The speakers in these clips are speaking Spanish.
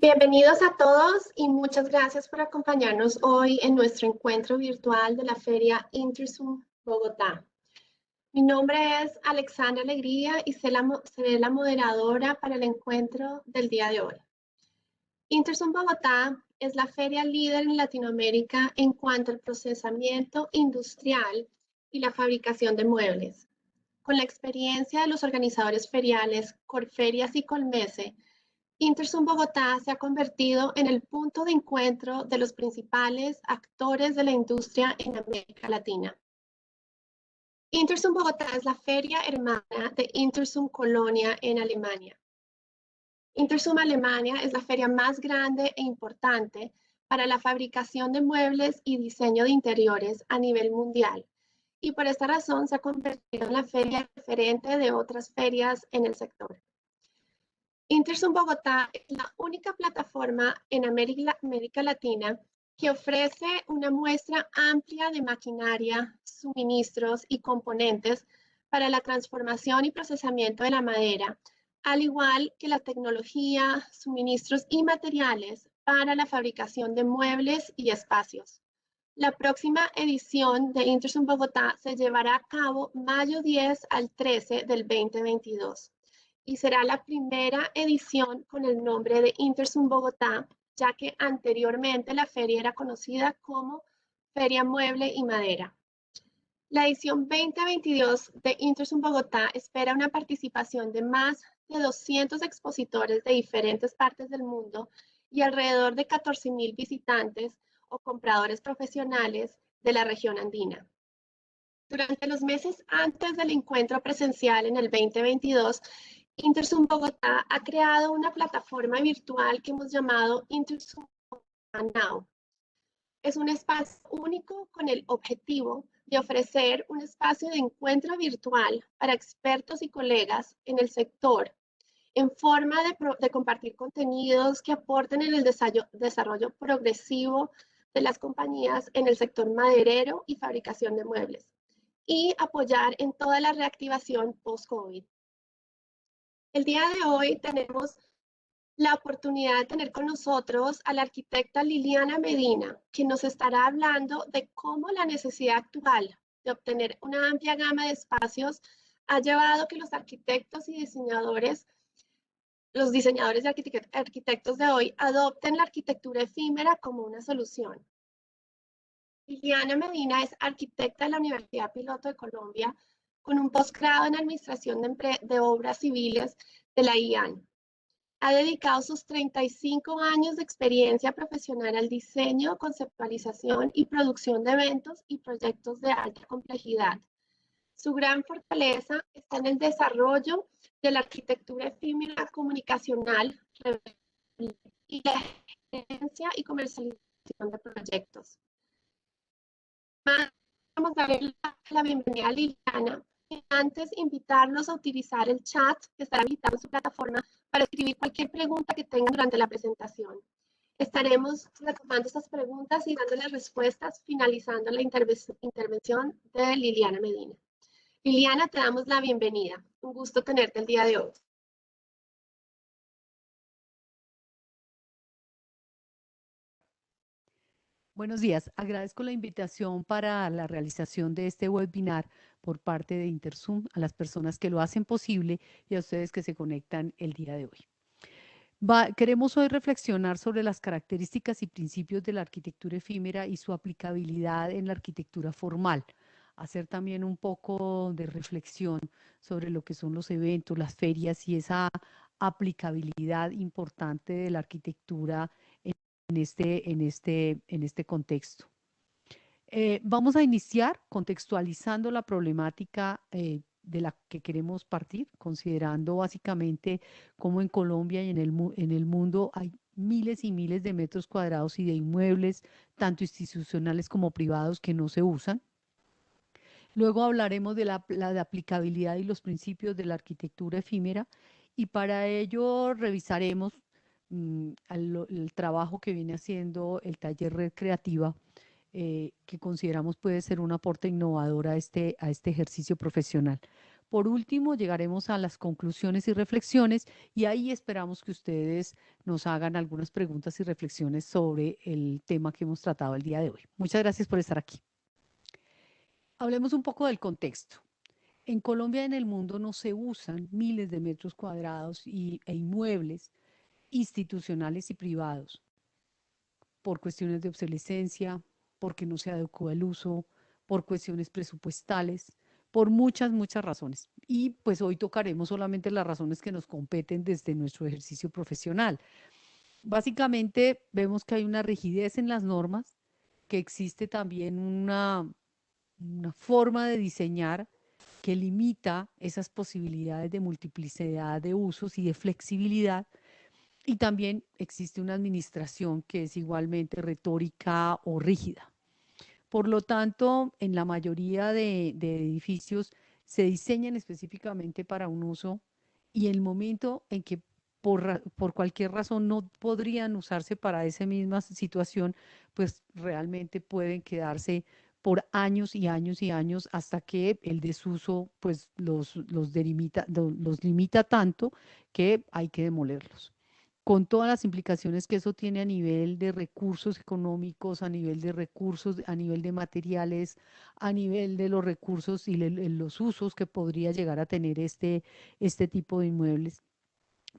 Bienvenidos a todos y muchas gracias por acompañarnos hoy en nuestro encuentro virtual de la Feria Intersum Bogotá. Mi nombre es Alexandra Alegría y seré la moderadora para el encuentro del día de hoy. Intersum Bogotá es la feria líder en Latinoamérica en cuanto al procesamiento industrial y la fabricación de muebles. Con la experiencia de los organizadores feriales Corferias y Colmese, Intersum Bogotá se ha convertido en el punto de encuentro de los principales actores de la industria en América Latina. Intersum Bogotá es la feria hermana de Intersum Colonia en Alemania. Intersum Alemania es la feria más grande e importante para la fabricación de muebles y diseño de interiores a nivel mundial, y por esta razón se ha convertido en la feria referente de otras ferias en el sector. Intersum Bogotá es la única plataforma en América Latina que ofrece una muestra amplia de maquinaria, suministros y componentes para la transformación y procesamiento de la madera, al igual que la tecnología, suministros y materiales para la fabricación de muebles y espacios. La próxima edición de Intersum Bogotá se llevará a cabo mayo 10 al 13 del 2022 y será la primera edición con el nombre de Intersum Bogotá, ya que anteriormente la feria era conocida como Feria Mueble y Madera. La edición 2022 de Intersum Bogotá espera una participación de más de 200 expositores de diferentes partes del mundo y alrededor de 14,000 visitantes o compradores profesionales de la región andina. Durante los meses antes del encuentro presencial en el 2022, Intersum Bogotá ha creado una plataforma virtual que hemos llamado Intersum Now. Es un espacio único con el objetivo de ofrecer un espacio de encuentro virtual para expertos y colegas en el sector, en forma de compartir contenidos que aporten en el desarrollo progresivo de las compañías en el sector maderero y fabricación de muebles, y apoyar en toda la reactivación post-COVID. El día de hoy tenemos la oportunidad de tener con nosotros a la arquitecta Liliana Medina, que nos estará hablando de cómo la necesidad actual de obtener una amplia gama de espacios ha llevado a que los arquitectos y diseñadores, los diseñadores y arquitectos de hoy adopten la arquitectura efímera como una solución. Liliana Medina es arquitecta de la Universidad Piloto de Colombia con un posgrado en Administración de Obras Civiles de la IAN. Ha dedicado sus 35 años de experiencia profesional al diseño, conceptualización y producción de eventos y proyectos de alta complejidad. Su gran fortaleza está en el desarrollo de la arquitectura efímera comunicacional y la gerencia y comercialización de proyectos. Vamos a darle la bienvenida a Liliana. Antes, invitarlos a utilizar el chat que estará habilitado en su plataforma para escribir cualquier pregunta que tengan durante la presentación. Estaremos retomando estas preguntas y dándoles respuestas, finalizando la intervención de Liliana Medina. Liliana, te damos la bienvenida. Un gusto tenerte el día de hoy. Buenos días, agradezco la invitación para la realización de este webinar por parte de Intersum, a las personas que lo hacen posible y a ustedes que se conectan el día de hoy. Queremos hoy reflexionar sobre las características y principios de la arquitectura efímera y su aplicabilidad en la arquitectura formal. Hacer también un poco de reflexión sobre lo que son los eventos, las ferias y esa aplicabilidad importante de la arquitectura en este contexto. Vamos a iniciar contextualizando la problemática de la que queremos partir, considerando básicamente cómo en Colombia y en el mundo hay miles y miles de metros cuadrados y de inmuebles, tanto institucionales como privados, que no se usan. Luego hablaremos de la aplicabilidad y los principios de la arquitectura efímera, y para ello revisaremos el trabajo que viene haciendo el taller Red Creativa, que consideramos puede ser un aporte innovador a este ejercicio profesional. Por último, llegaremos a las conclusiones y reflexiones y ahí esperamos que ustedes nos hagan algunas preguntas y reflexiones sobre el tema que hemos tratado el día de hoy. Muchas gracias por estar aquí. Hablemos un poco del contexto. En Colombia y en el mundo no se usan miles de metros cuadrados e inmuebles institucionales y privados por cuestiones de obsolescencia, porque no se adecua el uso, por cuestiones presupuestales, por muchas razones. Y pues hoy tocaremos solamente las razones que nos competen desde nuestro ejercicio profesional. Básicamente vemos que hay una rigidez en las normas, que existe también una forma de diseñar que limita esas posibilidades de multiplicidad de usos y de flexibilidad. Y también existe una administración que es igualmente retórica o rígida. Por lo tanto, en la mayoría de edificios se diseñan específicamente para un uso y el momento en que por cualquier razón no podrían usarse para esa misma situación, pues realmente pueden quedarse por años y años y años hasta que el desuso pues los limita tanto que hay que demolerlos con todas las implicaciones que eso tiene a nivel de recursos económicos, a nivel de recursos, a nivel de materiales, a nivel de los recursos y los usos que podría llegar a tener este tipo de inmuebles,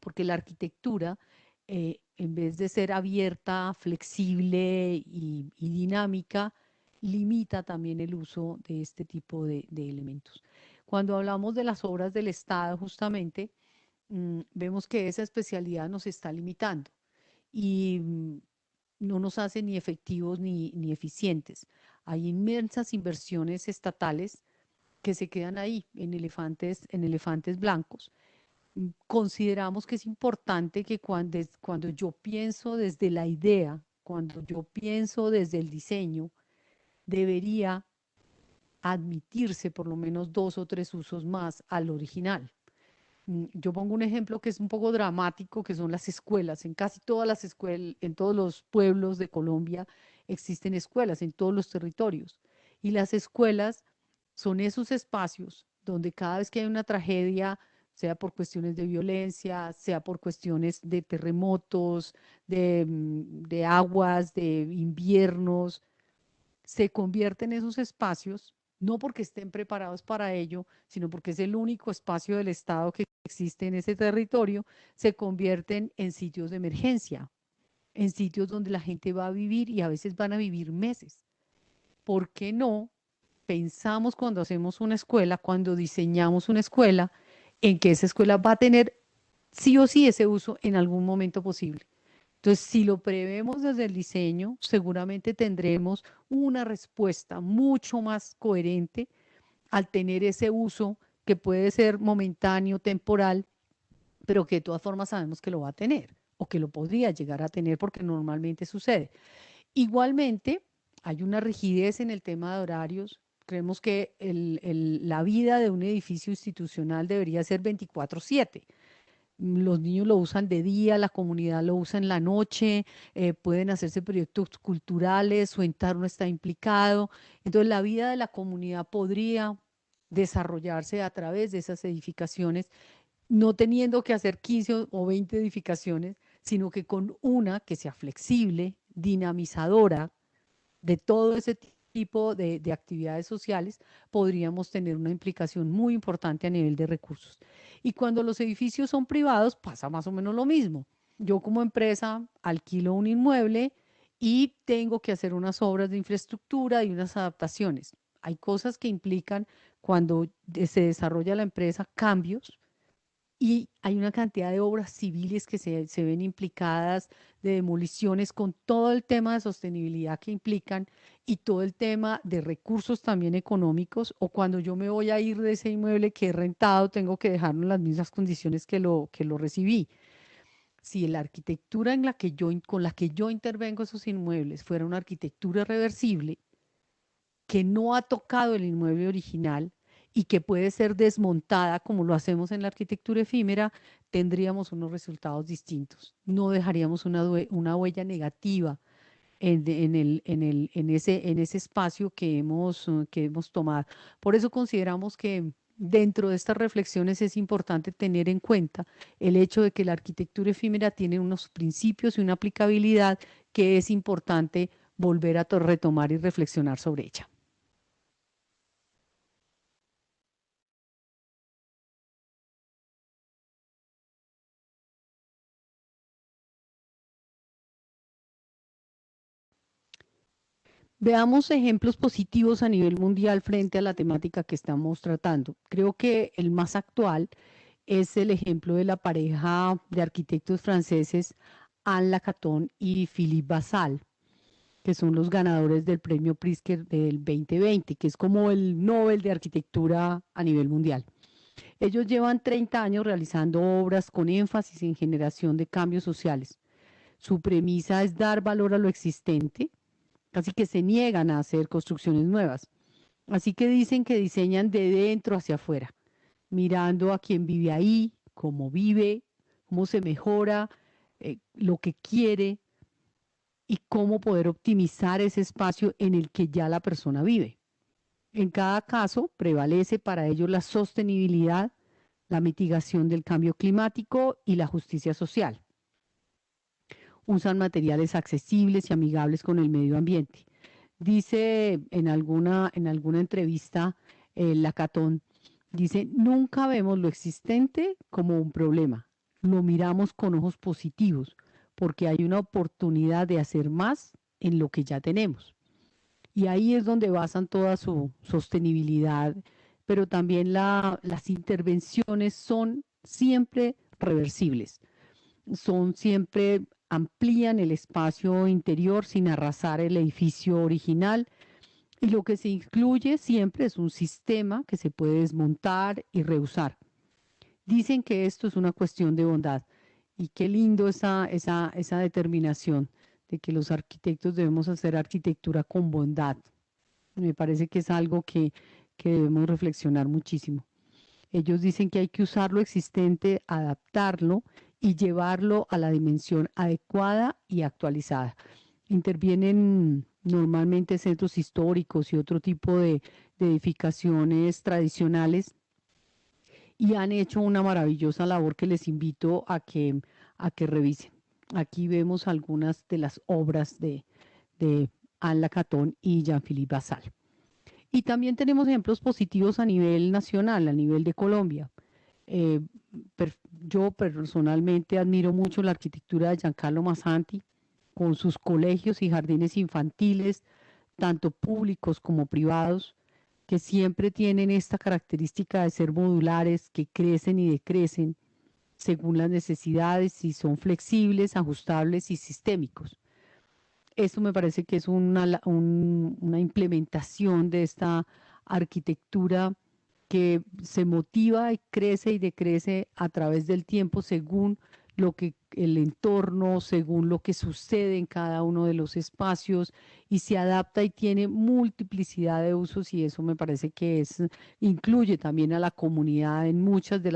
porque la arquitectura, en vez de ser abierta, flexible y dinámica, limita también el uso de este tipo de elementos. Cuando hablamos de las obras del Estado, justamente, vemos que esa especialidad nos está limitando y no nos hace ni efectivos ni eficientes. Hay inmensas inversiones estatales que se quedan ahí en elefantes blancos. Consideramos que es importante que cuando yo pienso desde la idea, cuando yo pienso desde el diseño, debería admitirse por lo menos 2 o 3 usos más al original. Yo pongo un ejemplo que es un poco dramático, que son las escuelas. En casi todas las escuelas, en todos los pueblos de Colombia existen escuelas, en todos los territorios. Y las escuelas son esos espacios donde cada vez que hay una tragedia, sea por cuestiones de violencia, sea por cuestiones de terremotos, de aguas, de inviernos, se convierten esos espacios, no porque estén preparados para ello, sino porque es el único espacio del Estado que existe en ese territorio, se convierten en sitios de emergencia, en sitios donde la gente va a vivir y a veces van a vivir meses. ¿Por qué no pensamos cuando hacemos una escuela, cuando diseñamos una escuela, en que esa escuela va a tener sí o sí ese uso en algún momento posible? Entonces, si lo prevemos desde el diseño, seguramente tendremos una respuesta mucho más coherente al tener ese uso que puede ser momentáneo, temporal, pero que de todas formas sabemos que lo va a tener o que lo podría llegar a tener porque normalmente sucede. Igualmente, hay una rigidez en el tema de horarios. Creemos que la vida de un edificio institucional debería ser 24/7. Los niños lo usan de día, la comunidad lo usa en la noche, pueden hacerse proyectos culturales, su entorno está implicado. Entonces, la vida de la comunidad podría desarrollarse a través de esas edificaciones, no teniendo que hacer 15 o 20 edificaciones, sino que con una que sea flexible, dinamizadora, de todo ese tipo de actividades sociales, podríamos tener una implicación muy importante a nivel de recursos. Y cuando los edificios son privados, pasa más o menos lo mismo. Yo como empresa alquilo un inmueble y tengo que hacer unas obras de infraestructura y unas adaptaciones. Hay cosas que implican cuando se desarrolla la empresa cambios y hay una cantidad de obras civiles que se ven implicadas, de demoliciones, con todo el tema de sostenibilidad que implican y todo el tema de recursos también económicos. O cuando yo me voy a ir de ese inmueble que he rentado, tengo que dejarlo en las mismas condiciones que lo recibí. Si la arquitectura con la que yo intervengo esos inmuebles fuera una arquitectura reversible, que no ha tocado el inmueble original y que puede ser desmontada como lo hacemos en la arquitectura efímera, tendríamos unos resultados distintos. No dejaríamos una huella negativa en ese espacio que hemos tomado. Por eso consideramos que Dentro de estas reflexiones es importante tener en cuenta el hecho de que la arquitectura efímera tiene unos principios y una aplicabilidad que es importante volver a retomar y reflexionar sobre ella. Veamos ejemplos positivos a nivel mundial frente a la temática que estamos tratando. Creo que el más actual es el ejemplo de la pareja de arquitectos franceses Anne Lacaton y Philippe Basal, que son los ganadores del premio Pritzker del 2020, que es como el Nobel de Arquitectura a nivel mundial. Ellos llevan 30 años realizando obras con énfasis en generación de cambios sociales. Su premisa es dar valor a lo existente, casi que se niegan a hacer construcciones nuevas. Así que dicen que diseñan de dentro hacia afuera, mirando a quien vive ahí, cómo vive, cómo se mejora, lo que quiere y cómo poder optimizar ese espacio en el que ya la persona vive. En cada caso, prevalece para ellos la sostenibilidad, la mitigación del cambio climático y la justicia social. Usan materiales accesibles y amigables con el medio ambiente. Dice en alguna entrevista Lacaton, dice, nunca vemos lo existente como un problema, lo miramos con ojos positivos, porque hay una oportunidad de hacer más en lo que ya tenemos. Y ahí es donde basan toda su sostenibilidad, pero también las intervenciones son siempre reversibles, son siempre amplían el espacio interior sin arrasar el edificio original y lo que se incluye siempre es un sistema que se puede desmontar y reusar. Dicen que esto es una cuestión de bondad y qué lindo esa determinación de que los arquitectos debemos hacer arquitectura con bondad. Me parece que es algo que debemos reflexionar muchísimo. Ellos dicen que hay que usar lo existente, adaptarlo y llevarlo a la dimensión adecuada y actualizada. Intervienen normalmente centros históricos y otro tipo de edificaciones tradicionales y han hecho una maravillosa labor que les invito a que revisen. Aquí vemos algunas de las obras de Anne Lacaton y Jean-Philippe Basal. Y también tenemos ejemplos positivos a nivel nacional, a nivel de Colombia. Yo personalmente admiro mucho la arquitectura de Giancarlo Massanti, con sus colegios y jardines infantiles, tanto públicos como privados, que siempre tienen esta característica de ser modulares, que crecen y decrecen según las necesidades y son flexibles, ajustables y sistémicos. Eso me parece que es una implementación de esta arquitectura que se motiva y crece y decrece a través del tiempo según lo que el entorno, según lo que sucede en cada uno de los espacios y se adapta y tiene multiplicidad de usos y eso me parece que incluye también a la comunidad en muchas de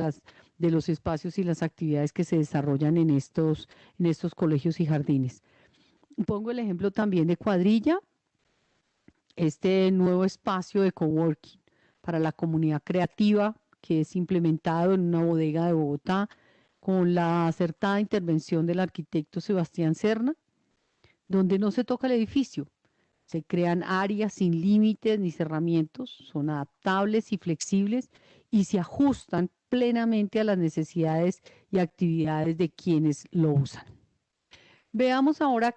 los espacios y las actividades que se desarrollan en estos colegios y jardines. Pongo el ejemplo también de Cuadrilla, este nuevo espacio de coworking para la comunidad creativa que es implementado en una bodega de Bogotá con la acertada intervención del arquitecto Sebastián Serna, donde no se toca el edificio, se crean áreas sin límites ni cerramientos, son adaptables y flexibles y se ajustan plenamente a las necesidades y actividades de quienes lo usan. Veamos ahora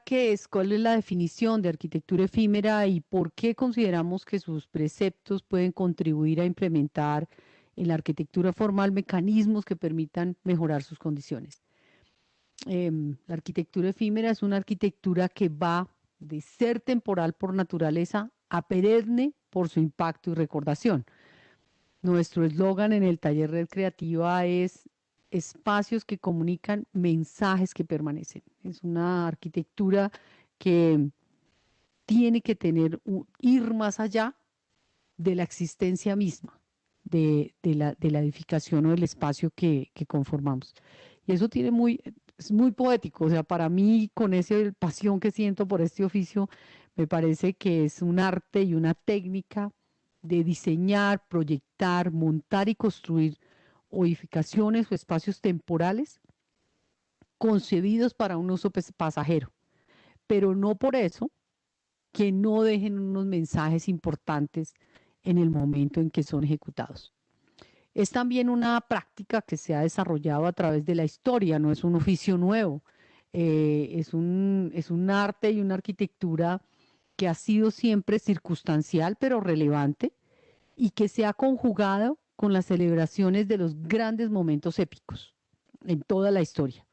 cuál es la definición de arquitectura efímera y por qué consideramos que sus preceptos pueden contribuir a implementar en la arquitectura formal mecanismos que permitan mejorar sus condiciones. La arquitectura efímera es una arquitectura que va de ser temporal por naturaleza a perenne por su impacto y recordación. Nuestro eslogan en el taller Red Creativa es espacios que comunican mensajes que permanecen. Es una arquitectura que tiene que ir más allá de la existencia misma de la edificación o del espacio que conformamos. Y eso es muy poético, o sea, para mí con esa pasión que siento por este oficio, me parece que es un arte y una técnica de diseñar, proyectar, montar y construir edificaciones o espacios temporales concebidos para un uso pasajero, pero no por eso que no dejen unos mensajes importantes en el momento en que son ejecutados. Es también una práctica que se ha desarrollado a través de la historia, no es un oficio nuevo, es un arte y una arquitectura que ha sido siempre circunstancial pero relevante y que se ha conjugado con las celebraciones de los grandes momentos épicos en toda la historia.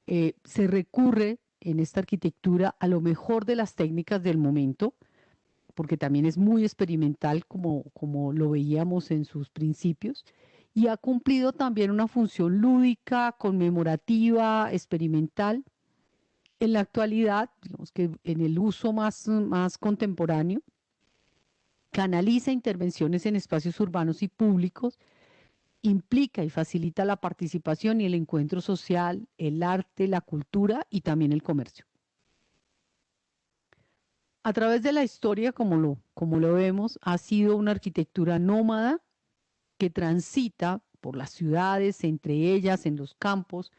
Se recurre en esta arquitectura a lo mejor de las técnicas del momento, porque también es muy experimental como lo veíamos en sus principios, y ha cumplido también una función lúdica, conmemorativa, experimental. En la actualidad, digamos que en el uso más contemporáneo, canaliza intervenciones en espacios urbanos y públicos, implica y facilita la participación y el encuentro social, el arte, la cultura y también el comercio. A través de la historia, como lo vemos, ha sido una arquitectura nómada que transita por las ciudades, entre ellas, en los campos,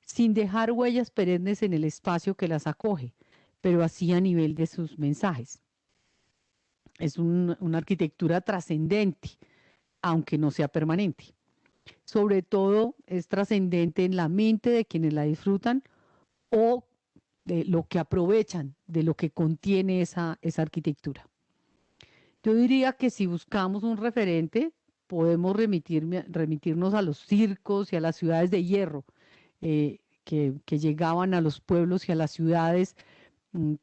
sin dejar huellas perennes en el espacio que las acoge, pero así a nivel de sus mensajes. Es una arquitectura trascendente, aunque no sea permanente. Sobre todo es trascendente en la mente de quienes la disfrutan o de lo que aprovechan de lo que contiene esa arquitectura. Yo diría que si buscamos un referente, podemos remitirnos a los circos y a las ciudades de hierro, que llegaban a los pueblos y a las ciudades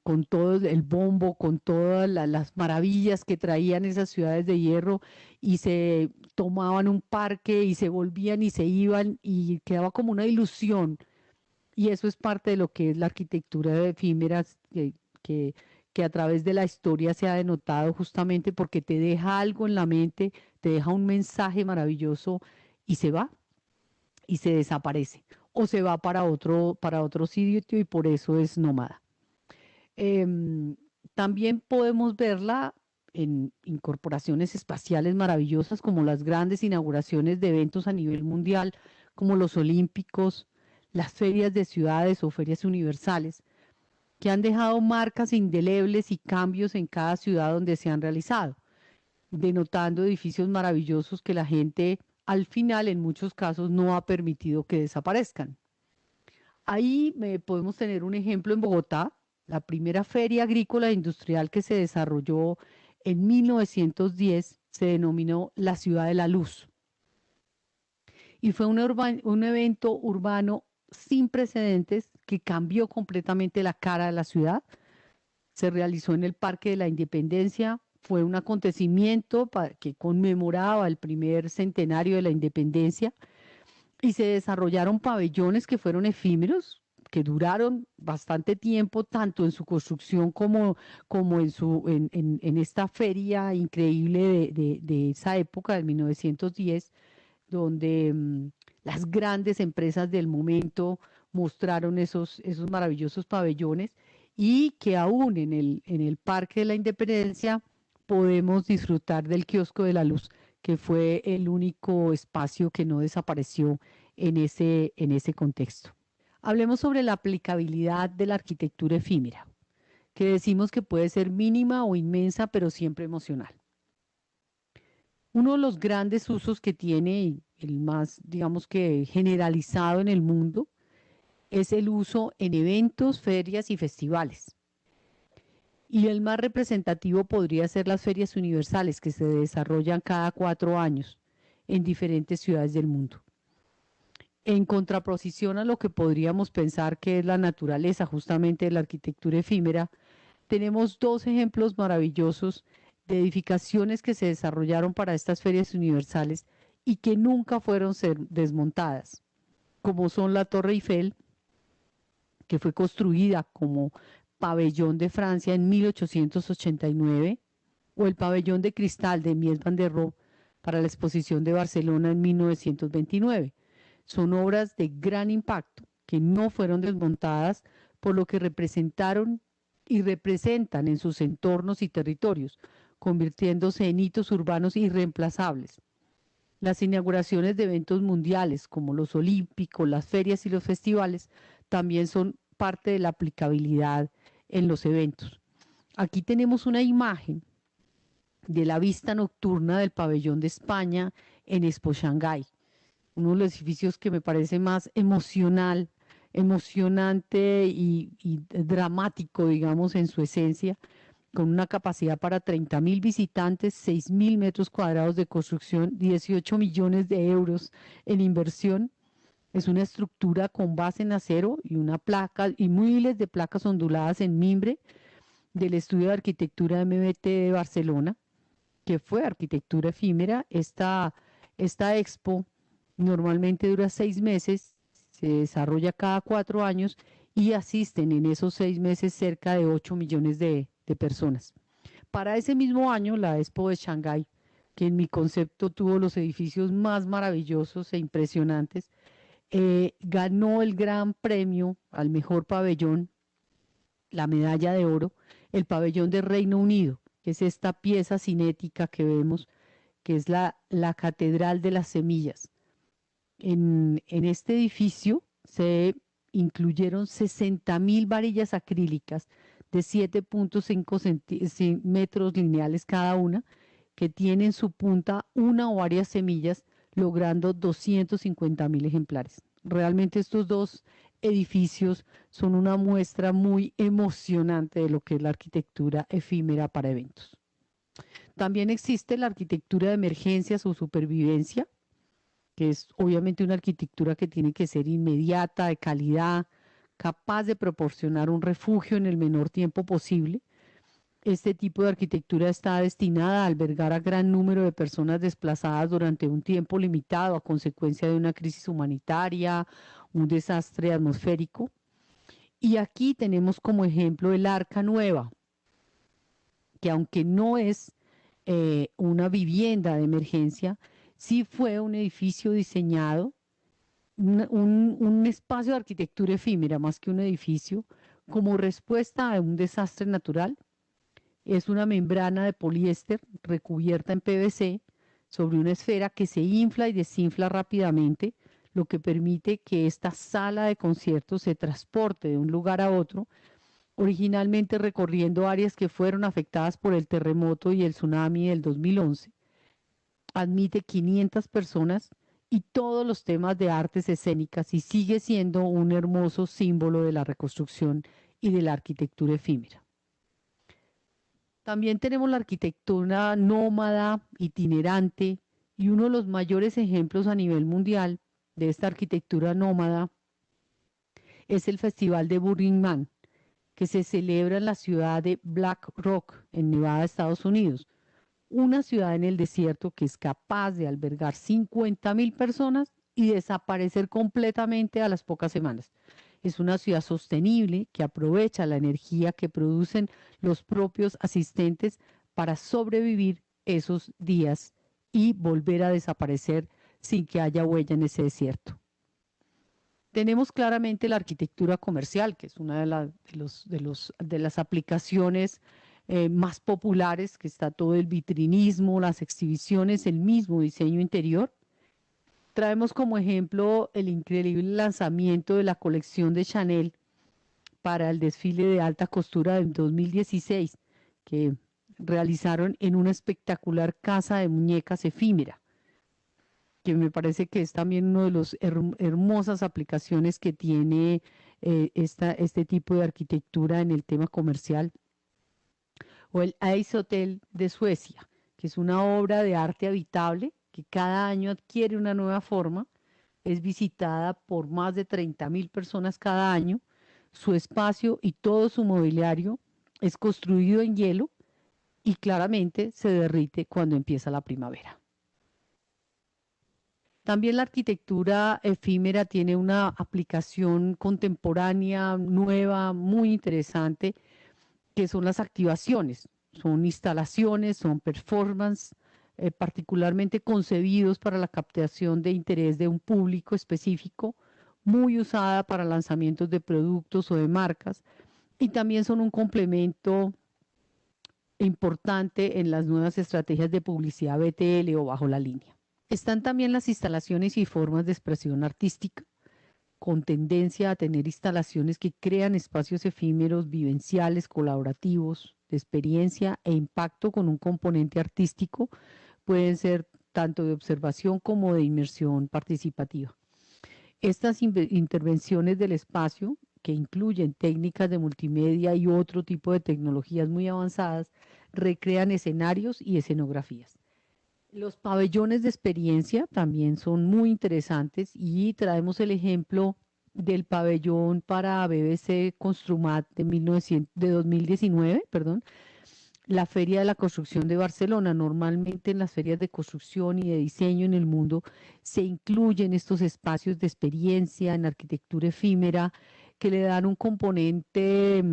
con todo el bombo, con todas las maravillas que traían esas ciudades de hierro, y se tomaban un parque y se volvían y se iban y quedaba como una ilusión. Y eso es parte de lo que es la arquitectura de efímeras, que a través de la historia se ha denotado justamente porque te deja algo en la mente, te deja un mensaje maravilloso y se va y se desaparece o se va para otro sitio y por eso es nómada. También podemos verla en incorporaciones espaciales maravillosas como las grandes inauguraciones de eventos a nivel mundial, como los Olímpicos, las ferias de ciudades o ferias universales, que han dejado marcas indelebles y cambios en cada ciudad donde se han realizado, denotando edificios maravillosos que la gente al final en muchos casos no ha permitido que desaparezcan. Ahí podemos tener un ejemplo en Bogotá, la primera feria agrícola e industrial que se desarrolló en 1910 se denominó la Ciudad de la Luz. Y fue un evento urbano sin precedentes que cambió completamente la cara de la ciudad. Se realizó en el Parque de la Independencia, fue un acontecimiento que conmemoraba el primer centenario de la independencia y se desarrollaron pabellones que fueron efímeros, que duraron bastante tiempo, tanto en su construcción como en esta feria increíble de esa época, de 1910, donde las grandes empresas del momento mostraron esos maravillosos pabellones y que aún en el Parque de la Independencia podemos disfrutar del Kiosco de la Luz, que fue el único espacio que no desapareció en ese contexto. Hablemos sobre la aplicabilidad de la arquitectura efímera, que decimos que puede ser mínima o inmensa, pero siempre emocional. Uno de los grandes usos que tiene, el más, digamos que generalizado en el mundo, es el uso en eventos, ferias y festivales. Y el más representativo podría ser las ferias universales que se desarrollan cada 4 años en diferentes ciudades del mundo. En contraposición a lo que podríamos pensar que es la naturaleza justamente de la arquitectura efímera, tenemos 2 ejemplos maravillosos de edificaciones que se desarrollaron para estas ferias universales y que nunca fueron desmontadas, como son la Torre Eiffel, que fue construida como pabellón de Francia en 1889, o el pabellón de cristal de Mies van der Rohe para la exposición de Barcelona en 1929. Son obras de gran impacto que no fueron desmontadas, por lo que representaron y representan en sus entornos y territorios, convirtiéndose en hitos urbanos irreemplazables. Las inauguraciones de eventos mundiales como los olímpicos, las ferias y los festivales también son parte de la aplicabilidad en los eventos. Aquí tenemos una imagen de la vista nocturna del pabellón de España en Expo Shanghái, uno de los edificios que me parece más emocionante y dramático, digamos, en su esencia, con una capacidad para 30.000 visitantes, 6.000 metros cuadrados de construcción, 18 millones de euros en inversión. Es una estructura con base en acero y una placa y miles de placas onduladas en mimbre del estudio de arquitectura MBT de Barcelona, que fue arquitectura efímera. Esta expo normalmente dura 6 meses, se desarrolla cada 4 años y asisten en esos 6 meses cerca de 8 millones de personas. Para ese mismo año, la Expo de Shanghái, que en mi concepto tuvo los edificios más maravillosos e impresionantes, ganó el gran premio al mejor pabellón, la medalla de oro, el pabellón de Reino Unido, que es esta pieza cinética que vemos, que es la Catedral de las Semillas. En este edificio se incluyeron 60.000 varillas acrílicas de 7.5 metros lineales cada una, que tienen en su punta una o varias semillas, logrando 250.000 ejemplares. Realmente estos dos edificios son una muestra muy emocionante de lo que es la arquitectura efímera para eventos. También existe la arquitectura de emergencias o supervivencia, que es obviamente una arquitectura que tiene que ser inmediata, de calidad, capaz de proporcionar un refugio en el menor tiempo posible. Este tipo de arquitectura está destinada a albergar a gran número de personas desplazadas durante un tiempo limitado a consecuencia de una crisis humanitaria, un desastre atmosférico. Y aquí tenemos como ejemplo el Arca Nueva, que aunque no es una vivienda de emergencia, sí fue un edificio diseñado, un espacio de arquitectura efímera más que un edificio, como respuesta a un desastre natural. Es una membrana de poliéster recubierta en PVC sobre una esfera que se infla y desinfla rápidamente, lo que permite que esta sala de conciertos se transporte de un lugar a otro, originalmente recorriendo áreas que fueron afectadas por el terremoto y el tsunami del 2011. Admite 500 personas y todos los temas de artes escénicas y sigue siendo un hermoso símbolo de la reconstrucción y de la arquitectura efímera. También tenemos la arquitectura nómada, itinerante, y uno de los mayores ejemplos a nivel mundial de esta arquitectura nómada es el Festival de Burning Man, que se celebra en la ciudad de Black Rock, en Nevada, Estados Unidos. Una ciudad en el desierto que es capaz de albergar 50.000 personas y desaparecer completamente a las pocas semanas. Es una ciudad sostenible que aprovecha la energía que producen los propios asistentes para sobrevivir esos días y volver a desaparecer sin que haya huella en ese desierto. Tenemos claramente la arquitectura comercial, que es una de las aplicaciones más populares, que está todo el vitrinismo, las exhibiciones, el mismo diseño interior. Traemos como ejemplo el increíble lanzamiento de la colección de Chanel para el desfile de alta costura del 2016, que realizaron en una espectacular casa de muñecas efímera, que me parece que es también una de las hermosas aplicaciones que tiene este tipo de arquitectura en el tema comercial. O el Ice Hotel de Suecia, que es una obra de arte habitable que cada año adquiere una nueva forma, es visitada por más de 30.000 personas cada año. Su espacio y todo su mobiliario es construido en hielo y claramente se derrite cuando empieza la primavera. También la arquitectura efímera tiene una aplicación contemporánea, nueva, muy interesante, que son las activaciones. Son instalaciones, son performance, particularmente concebidos para la captación de interés de un público específico, muy usada para lanzamientos de productos o de marcas, y también son un complemento importante en las nuevas estrategias de publicidad BTL o bajo la línea. Están también las instalaciones y formas de expresión artística, con tendencia a tener instalaciones que crean espacios efímeros, vivenciales, colaborativos, de experiencia e impacto con un componente artístico. Pueden ser tanto de observación como de inmersión participativa. Estas intervenciones del espacio, que incluyen técnicas de multimedia y otro tipo de tecnologías muy avanzadas, recrean escenarios y escenografías. Los pabellones de experiencia también son muy interesantes y traemos el ejemplo del pabellón para BBC Construmat de 2019, la Feria de la Construcción de Barcelona. Normalmente en las ferias de construcción y de diseño en el mundo se incluyen estos espacios de experiencia en arquitectura efímera que le dan un componente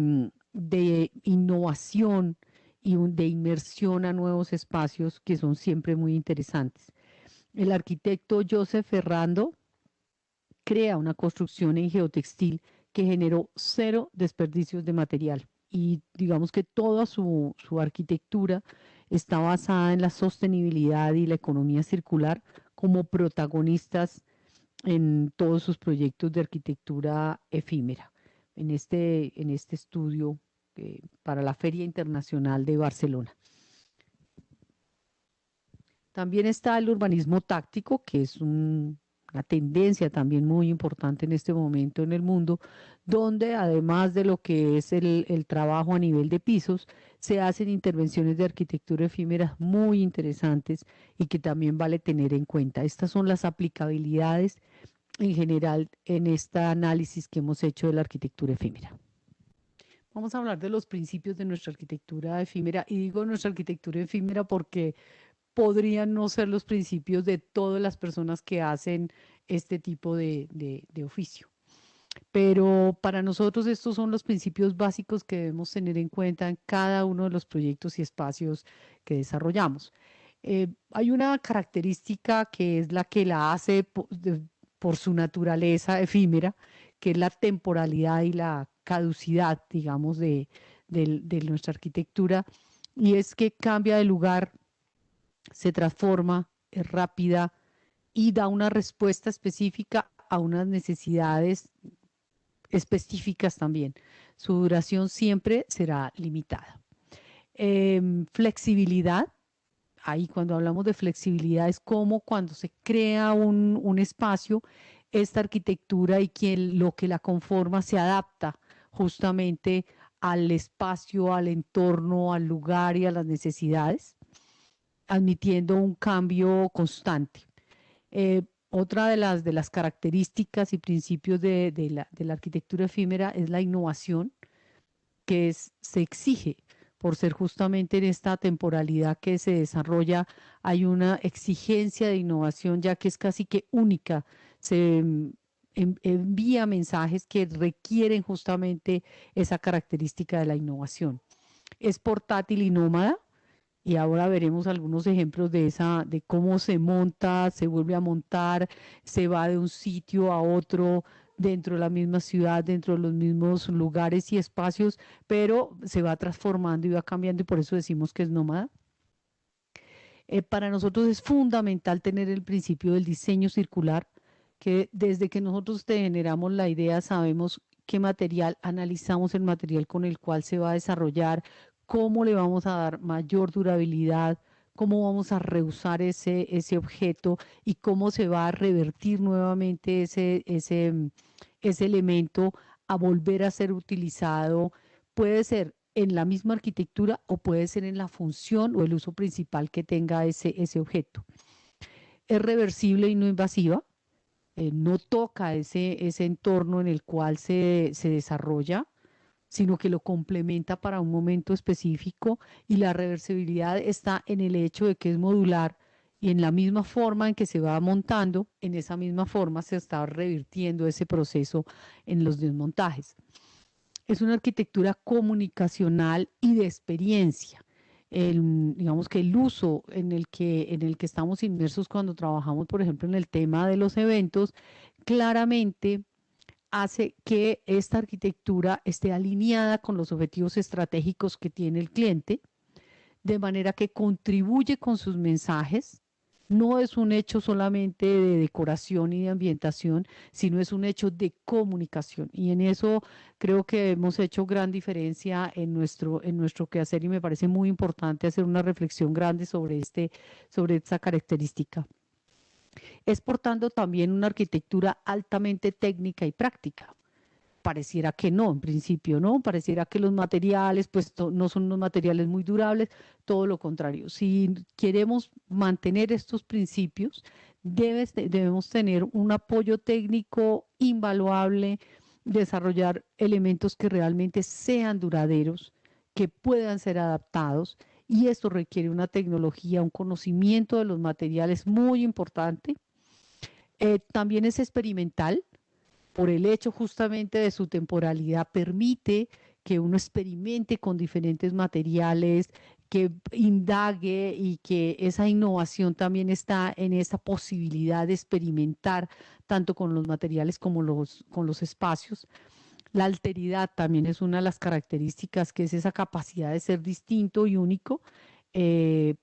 de innovación y de inmersión a nuevos espacios que son siempre muy interesantes. El arquitecto Joseph Ferrando crea una construcción en geotextil que generó 0 desperdicios de material y digamos que toda su arquitectura está basada en la sostenibilidad y la economía circular como protagonistas en todos sus proyectos de arquitectura efímera. En este estudio para la Feria Internacional de Barcelona. También está el urbanismo táctico, que es una tendencia también muy importante en este momento en el mundo, donde además de lo que es el trabajo a nivel de pisos, se hacen intervenciones de arquitectura efímera muy interesantes y que también vale tener en cuenta. Estas son las aplicabilidades en general en este análisis que hemos hecho de la arquitectura efímera. Vamos a hablar de los principios de nuestra arquitectura efímera, y digo nuestra arquitectura efímera porque podrían no ser los principios de todas las personas que hacen este tipo de oficio. Pero para nosotros estos son los principios básicos que debemos tener en cuenta en cada uno de los proyectos y espacios que desarrollamos. Hay una característica que es la que la hace por su naturaleza efímera, que es la temporalidad y la caducidad, digamos, de nuestra arquitectura, y es que cambia de lugar, se transforma, es rápida y da una respuesta específica a unas necesidades específicas también. Su duración siempre será limitada. Flexibilidad. Ahí cuando hablamos de flexibilidad es como cuando se crea un espacio, esta arquitectura y lo que la conforma se adapta justamente al espacio, al entorno, al lugar y a las necesidades, admitiendo un cambio constante. Otra de las características y principios de la arquitectura efímera es la innovación, que se exige por ser justamente en esta temporalidad que se desarrolla, hay una exigencia de innovación ya que es casi que única. Se envía mensajes que requieren justamente esa característica de la innovación. Es portátil y nómada, y ahora veremos algunos ejemplos de cómo se monta, se vuelve a montar, se va de un sitio a otro dentro de la misma ciudad, dentro de los mismos lugares y espacios, pero se va transformando y va cambiando, y por eso decimos que es nómada. Para nosotros es fundamental tener el principio del diseño circular, que desde que nosotros te generamos la idea sabemos qué material, analizamos el material con el cual se va a desarrollar, cómo le vamos a dar mayor durabilidad, cómo vamos a reusar ese objeto y cómo se va a revertir nuevamente ese elemento a volver a ser utilizado. Puede ser en la misma arquitectura o puede ser en la función o el uso principal que tenga ese objeto. Es reversible y no invasiva. No toca ese entorno en el cual se desarrolla, sino que lo complementa para un momento específico, y la reversibilidad está en el hecho de que es modular y en la misma forma en que se va montando, en esa misma forma se está revirtiendo ese proceso en los desmontajes. Es una arquitectura comunicacional y de experiencia. Digamos que el uso en el que estamos inmersos cuando trabajamos, por ejemplo, en el tema de los eventos, claramente hace que esta arquitectura esté alineada con los objetivos estratégicos que tiene el cliente, de manera que contribuye con sus mensajes. No es un hecho solamente de decoración y de ambientación, sino es un hecho de comunicación. Y en eso creo que hemos hecho gran diferencia en nuestro quehacer y me parece muy importante hacer una reflexión grande sobre esta característica. Es por tanto también una arquitectura altamente técnica y práctica. Pareciera que no, en principio, ¿no? Pareciera que los materiales, pues no son unos materiales muy durables, todo lo contrario. Si queremos mantener estos principios, debemos tener un apoyo técnico invaluable, desarrollar elementos que realmente sean duraderos, que puedan ser adaptados, y esto requiere una tecnología, un conocimiento de los materiales muy importante. También es experimental, por el hecho justamente de su temporalidad, permite que uno experimente con diferentes materiales, que indague y que esa innovación también está en esa posibilidad de experimentar tanto con los materiales como con los espacios. La alteridad también es una de las características, que es esa capacidad de ser distinto y único.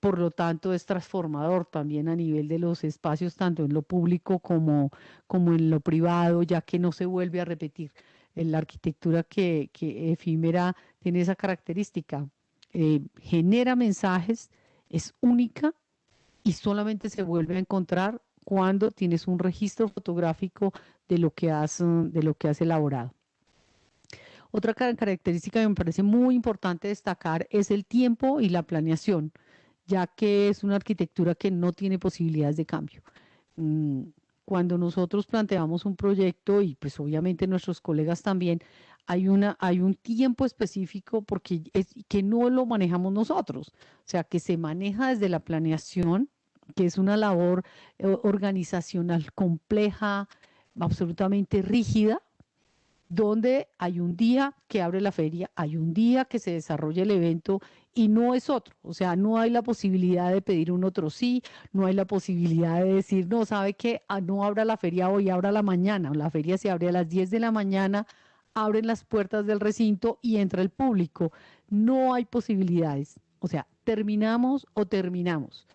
Por lo tanto, es transformador también a nivel de los espacios, tanto en lo público como en lo privado, ya que no se vuelve a repetir. La arquitectura que efímera tiene esa característica. Genera mensajes, es única y solamente se vuelve a encontrar cuando tienes un registro fotográfico de lo que has elaborado. Otra característica que me parece muy importante destacar es el tiempo y la planeación, ya que es una arquitectura que no tiene posibilidades de cambio. Cuando nosotros planteamos un proyecto, y pues obviamente nuestros colegas también, hay un tiempo específico porque que no lo manejamos nosotros, o sea, que se maneja desde la planeación, que es una labor organizacional compleja, absolutamente rígida, donde hay un día que abre la feria, hay un día que se desarrolla el evento y no es otro. O sea, no hay la posibilidad de pedir un otro sí, no hay la posibilidad de decir, no, ¿sabe qué? No abra la feria hoy, abra la mañana. La feria se abre a las 10 de la mañana, abren las puertas del recinto y entra el público. No hay posibilidades. O sea, terminamos o terminamos.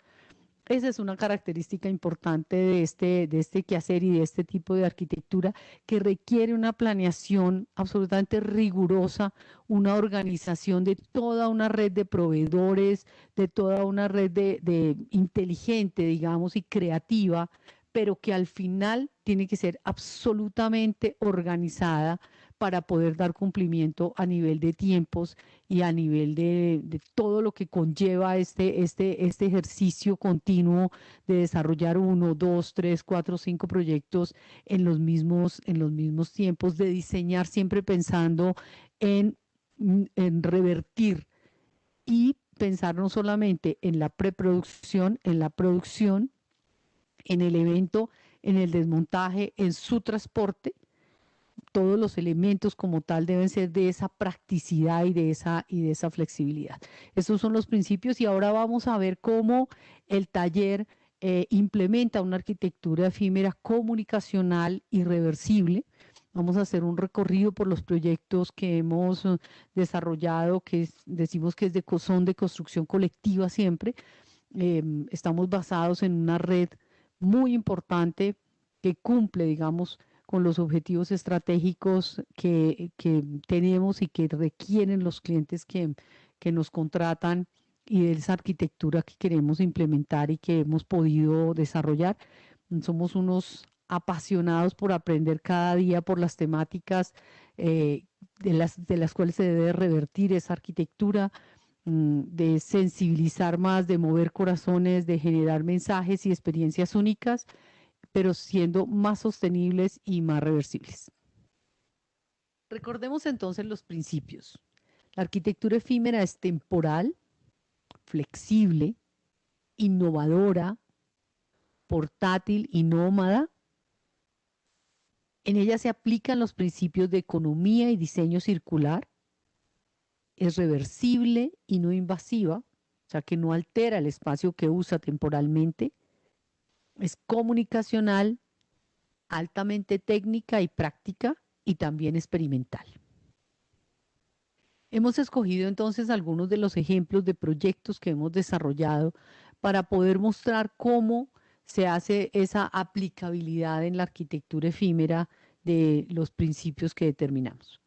Esa es una característica importante de este quehacer y de este tipo de arquitectura, que requiere una planeación absolutamente rigurosa, una organización de toda una red de proveedores, de toda una red de inteligente, digamos, y creativa, pero que al final tiene que ser absolutamente organizada para poder dar cumplimiento a nivel de tiempos y a nivel de todo lo que conlleva este ejercicio continuo de desarrollar 1, 2, 3, 4, 5 proyectos en los mismos tiempos, de diseñar siempre pensando en revertir y pensar no solamente en la preproducción, en la producción, en el evento, en el desmontaje, en su transporte. Todos los elementos como tal deben ser de esa practicidad y de esa flexibilidad. Estos son los principios y ahora vamos a ver cómo el taller implementa una arquitectura efímera comunicacional y reversible. Vamos a hacer un recorrido por los proyectos que hemos desarrollado, decimos que son de construcción colectiva siempre. Estamos basados en una red muy importante que cumple, digamos, con los objetivos estratégicos que tenemos y que requieren los clientes que nos contratan, y de esa arquitectura que queremos implementar y que hemos podido desarrollar. Somos unos apasionados por aprender cada día por las temáticas de las cuales se debe revertir esa arquitectura, de sensibilizar más, de mover corazones, de generar mensajes y experiencias únicas, pero siendo más sostenibles y más reversibles. Recordemos entonces los principios. La arquitectura efímera es temporal, flexible, innovadora, portátil y nómada. En ella se aplican los principios de economía y diseño circular. Es reversible y no invasiva, o sea que no altera el espacio que usa temporalmente. Es comunicacional, altamente técnica y práctica, y también experimental. Hemos escogido entonces algunos de los ejemplos de proyectos que hemos desarrollado para poder mostrar cómo se hace esa aplicabilidad en la arquitectura efímera de los principios que determinamos.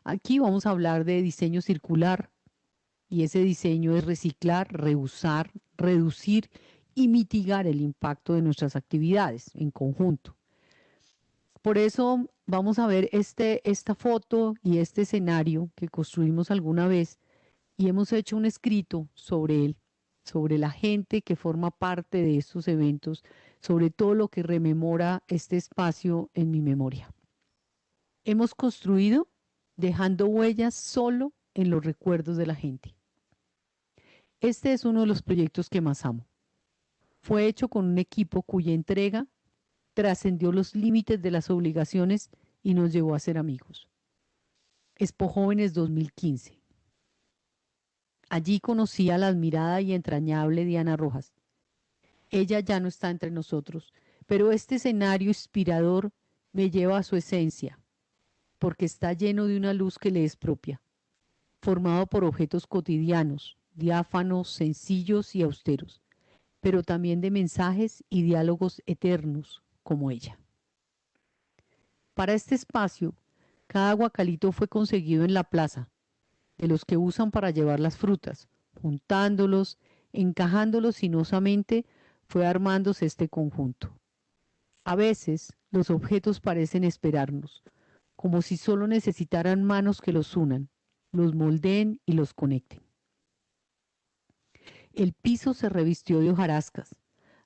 Aquí vamos a hablar de diseño circular y ese diseño es reciclar, reusar, reducir y mitigar el impacto de nuestras actividades en conjunto. Por eso vamos a ver esta foto y este escenario que construimos alguna vez y hemos hecho un escrito sobre él, sobre la gente que forma parte de estos eventos, sobre todo lo que rememora este espacio en mi memoria. Hemos construido dejando huellas solo en los recuerdos de la gente. Este es uno de los proyectos que más amo. Fue hecho con un equipo cuya entrega trascendió los límites de las obligaciones y nos llevó a ser amigos. Expo Jóvenes 2015. Allí conocí a la admirada y entrañable Diana Rojas. Ella ya no está entre nosotros, pero este escenario inspirador me lleva a su esencia, porque está lleno de una luz que le es propia, formado por objetos cotidianos, diáfanos, sencillos y austeros, pero también de mensajes y diálogos eternos, como ella. Para este espacio, cada guacalito fue conseguido en la plaza, de los que usan para llevar las frutas, juntándolos, encajándolos sinuosamente, fue armándose este conjunto. A veces, los objetos parecen esperarnos, como si solo necesitaran manos que los unan, los moldeen y los conecten. El piso se revistió de hojarascas,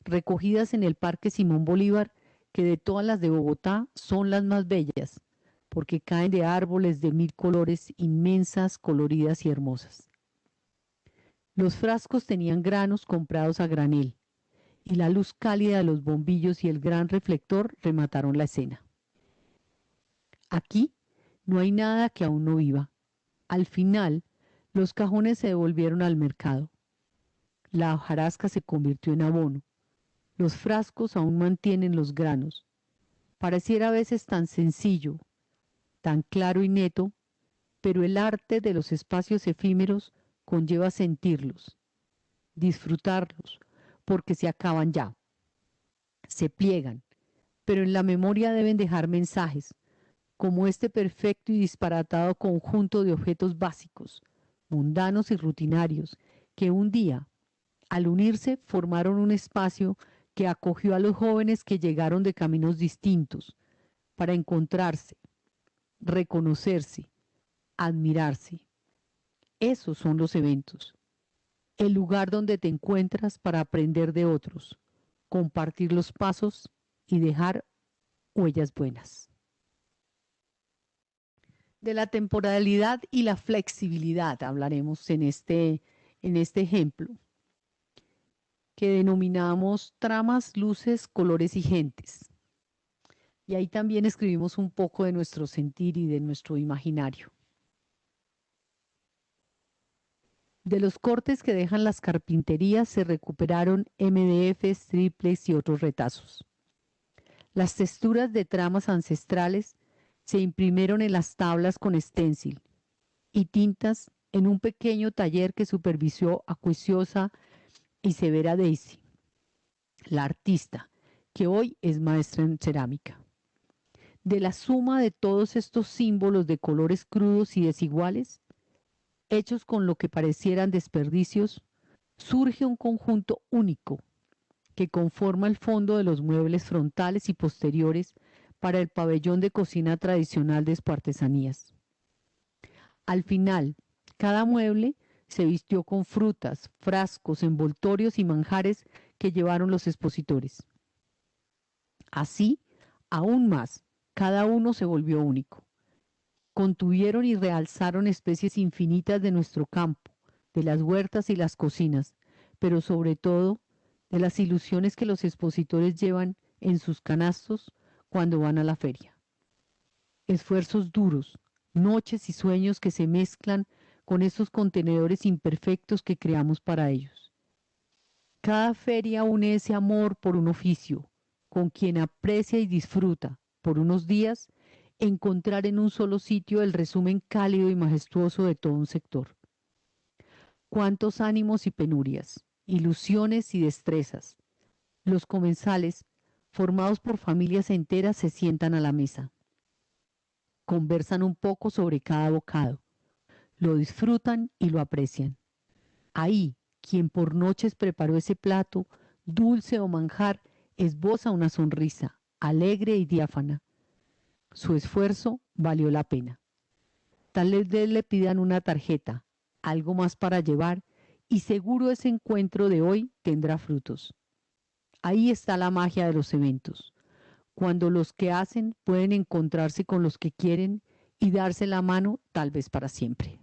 recogidas en el Parque Simón Bolívar, que de todas las de Bogotá son las más bellas, porque caen de árboles de 1000 colores, inmensas, coloridas y hermosas. Los frascos tenían granos comprados a granel, y la luz cálida de los bombillos y el gran reflector remataron la escena. Aquí no hay nada que aún no viva. Al final, los cajones se devolvieron al mercado. La hojarasca se convirtió en abono. Los frascos aún mantienen los granos. Pareciera a veces tan sencillo, tan claro y neto, pero el arte de los espacios efímeros conlleva sentirlos, disfrutarlos, porque se acaban ya, se pliegan, pero en la memoria deben dejar mensajes, como este perfecto y disparatado conjunto de objetos básicos, mundanos y rutinarios, que un día, al unirse, formaron un espacio que acogió a los jóvenes que llegaron de caminos distintos, para encontrarse, reconocerse, admirarse. Esos son los eventos, el lugar donde te encuentras para aprender de otros, compartir los pasos y dejar huellas buenas. De la temporalidad y la flexibilidad hablaremos en este ejemplo, que denominamos tramas, luces, colores y gentes. Y ahí también escribimos un poco de nuestro sentir y de nuestro imaginario. De los cortes que dejan las carpinterías se recuperaron MDFs, triplex y otros retazos. Las texturas de tramas ancestrales se imprimieron en las tablas con stencil y tintas en un pequeño taller que supervisó acuiciosa y severa Daisy, la artista, que hoy es maestra en cerámica. De la suma de todos estos símbolos de colores crudos y desiguales, hechos con lo que parecieran desperdicios, surge un conjunto único que conforma el fondo de los muebles frontales y posteriores para el pabellón de cocina tradicional de Expo Artesanías. Al final, cada mueble se vistió con frutas, frascos, envoltorios y manjares que llevaron los expositores. Así, aún más, cada uno se volvió único. Contuvieron y realzaron especies infinitas de nuestro campo, de las huertas y las cocinas, pero sobre todo de las ilusiones que los expositores llevan en sus canastos cuando van a la feria. Esfuerzos duros, noches y sueños que se mezclan con esos contenedores imperfectos que creamos para ellos. Cada feria une ese amor por un oficio, con quien aprecia y disfruta, por unos días, encontrar en un solo sitio el resumen cálido y majestuoso de todo un sector. Cuántos ánimos y penurias, ilusiones y destrezas. Los comensales, formados por familias enteras, se sientan a la mesa. Conversan un poco sobre cada bocado. Lo disfrutan y lo aprecian. Ahí, quien por noches preparó ese plato, dulce o manjar, esboza una sonrisa, alegre y diáfana. Su esfuerzo valió la pena. Tal vez le pidan una tarjeta, algo más para llevar, y seguro ese encuentro de hoy tendrá frutos. Ahí está la magia de los eventos, cuando los que hacen pueden encontrarse con los que quieren y darse la mano tal vez para siempre.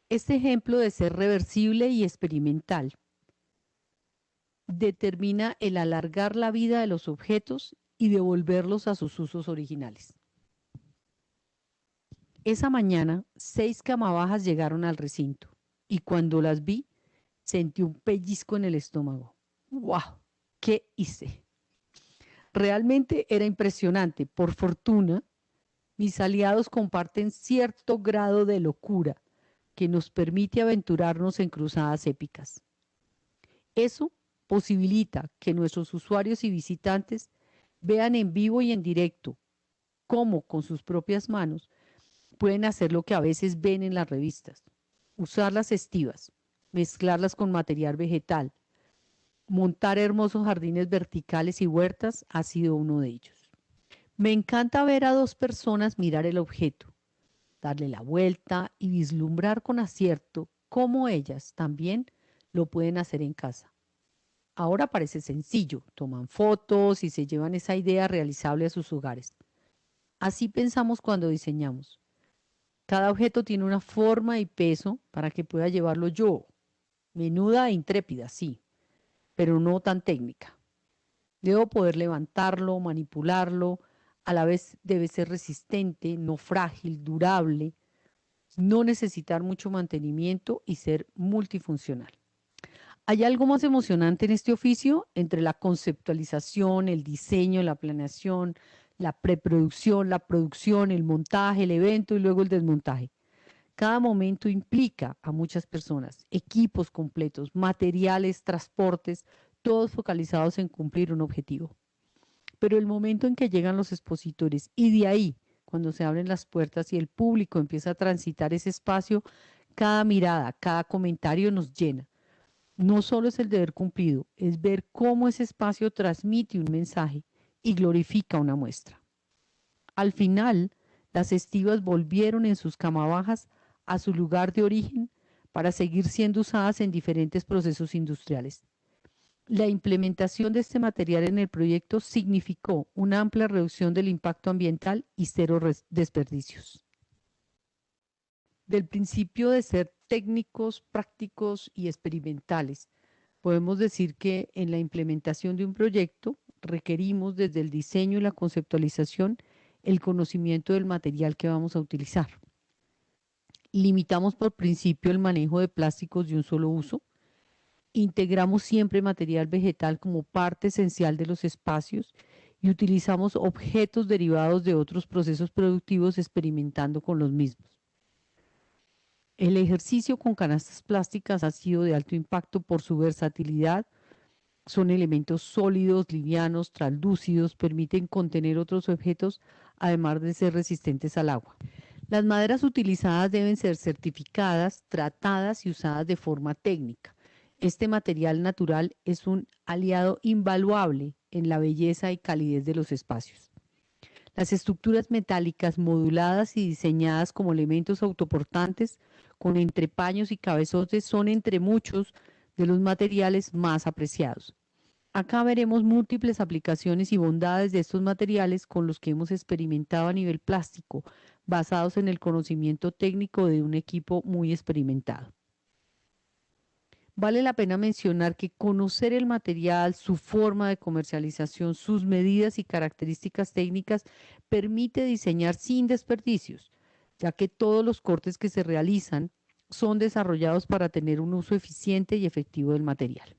Este ejemplo de ser reversible y experimental determina el alargar la vida de los objetos y devolverlos a sus usos originales. Esa mañana, 6 camabajas llegaron al recinto y cuando las vi, sentí un pellizco en el estómago. ¡Wow! ¿Qué hice? Realmente era impresionante. Por fortuna, mis aliados comparten cierto grado de locura que nos permite aventurarnos en cruzadas épicas. Eso posibilita que nuestros usuarios y visitantes vean en vivo y en directo cómo con sus propias manos pueden hacer lo que a veces ven en las revistas, usarlas estivas, mezclarlas con material vegetal, montar hermosos jardines verticales y huertas ha sido uno de ellos. Me encanta ver a 2 personas mirar el objeto, darle la vuelta y vislumbrar con acierto cómo ellas también lo pueden hacer en casa. Ahora parece sencillo, toman fotos y se llevan esa idea realizable a sus hogares. Así pensamos cuando diseñamos. Cada objeto tiene una forma y peso para que pueda llevarlo yo. Menuda e intrépida, sí, pero no tan técnica. Debo poder levantarlo, manipularlo, a la vez debe ser resistente, no frágil, durable, no necesitar mucho mantenimiento y ser multifuncional. ¿Hay algo más emocionante en este oficio? Entre la conceptualización, el diseño, la planeación, la preproducción, la producción, el montaje, el evento y luego el desmontaje. Cada momento implica a muchas personas, equipos completos, materiales, transportes, todos focalizados en cumplir un objetivo. Pero el momento en que llegan los expositores y de ahí, cuando se abren las puertas y el público empieza a transitar ese espacio, cada mirada, cada comentario nos llena. No solo es el deber cumplido, es ver cómo ese espacio transmite un mensaje y glorifica una muestra. Al final, las estivas volvieron en sus camabajas a su lugar de origen para seguir siendo usadas en diferentes procesos industriales. La implementación de este material en el proyecto significó una amplia reducción del impacto ambiental y cero desperdicios. Del principio de ser técnicos, prácticos y experimentales, podemos decir que en la implementación de un proyecto requerimos desde el diseño y la conceptualización el conocimiento del material que vamos a utilizar. Limitamos por principio el manejo de plásticos de un solo uso. Integramos siempre material vegetal como parte esencial de los espacios y utilizamos objetos derivados de otros procesos productivos experimentando con los mismos. El ejercicio con canastas plásticas ha sido de alto impacto por su versatilidad. Son elementos sólidos, livianos, translúcidos, permiten contener otros objetos, además de ser resistentes al agua. Las maderas utilizadas deben ser certificadas, tratadas y usadas de forma técnica. Este material natural es un aliado invaluable en la belleza y calidez de los espacios. Las estructuras metálicas moduladas y diseñadas como elementos autoportantes con entrepaños y cabezotes son entre muchos de los materiales más apreciados. Acá veremos múltiples aplicaciones y bondades de estos materiales con los que hemos experimentado a nivel plástico, basados en el conocimiento técnico de un equipo muy experimentado. Vale la pena mencionar que conocer el material, su forma de comercialización, sus medidas y características técnicas permite diseñar sin desperdicios, ya que todos los cortes que se realizan son desarrollados para tener un uso eficiente y efectivo del material.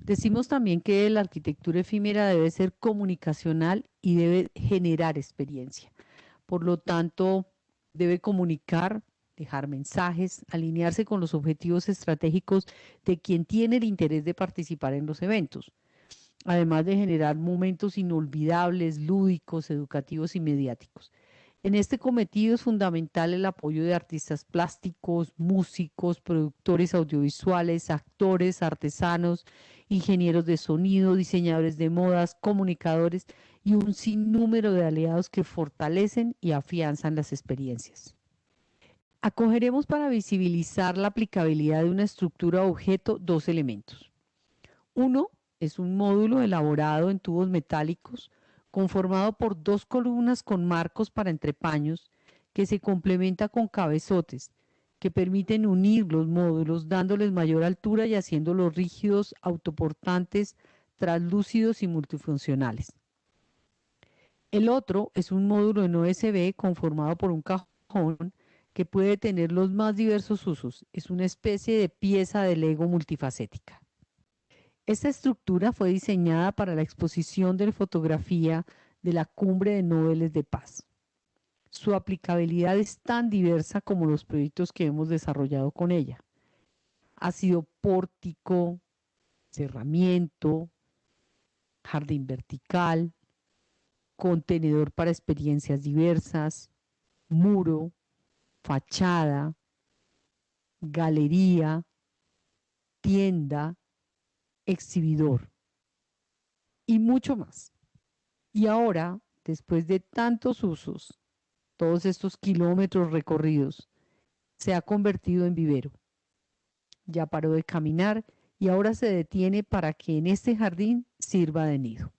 Decimos también que la arquitectura efímera debe ser comunicacional y debe generar experiencia. Por lo tanto, debe comunicar, dejar mensajes, alinearse con los objetivos estratégicos de quien tiene el interés de participar en los eventos, además de generar momentos inolvidables, lúdicos, educativos y mediáticos. En este cometido es fundamental el apoyo de artistas plásticos, músicos, productores audiovisuales, actores, artesanos, ingenieros de sonido, diseñadores de modas, comunicadores y un sinnúmero de aliados que fortalecen y afianzan las experiencias. Acogeremos para visibilizar la aplicabilidad de una estructura objeto dos elementos. Uno es un módulo elaborado en tubos metálicos conformado por dos columnas con marcos para entrepaños que se complementa con cabezotes que permiten unir los módulos dándoles mayor altura y haciéndolos rígidos, autoportantes, translúcidos y multifuncionales. El otro es un módulo en OSB conformado por un cajón que puede tener los más diversos usos. Es una especie de pieza de Lego multifacética. Esta estructura fue diseñada para la exposición de fotografía de la Cumbre de Nobeles de Paz. Su aplicabilidad es tan diversa como los proyectos que hemos desarrollado con ella. Ha sido pórtico, cerramiento, jardín vertical, contenedor para experiencias diversas, muro, fachada, galería, tienda, exhibidor y mucho más. Y ahora, después de tantos usos, todos estos kilómetros recorridos, se ha convertido en vivero. Ya paró de caminar y ahora se detiene para que en este jardín sirva de nido.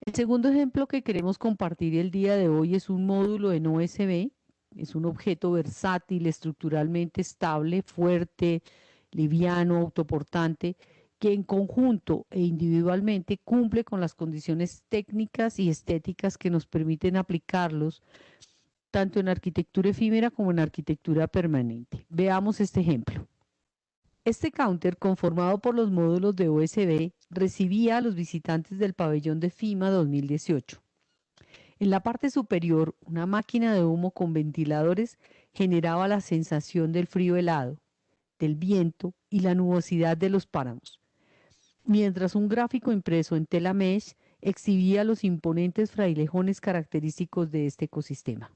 El segundo ejemplo que queremos compartir el día de hoy es un módulo en OSB. Es un objeto versátil, estructuralmente estable, fuerte, liviano, autoportante, que en conjunto e individualmente cumple con las condiciones técnicas y estéticas que nos permiten aplicarlos tanto en arquitectura efímera como en arquitectura permanente. Veamos este ejemplo. Este counter, conformado por los módulos de OSB, recibía a los visitantes del pabellón de FIMA 2018. En la parte superior, una máquina de humo con ventiladores generaba la sensación del frío helado, del viento y la nubosidad de los páramos, mientras un gráfico impreso en tela mesh exhibía los imponentes frailejones característicos de este ecosistema.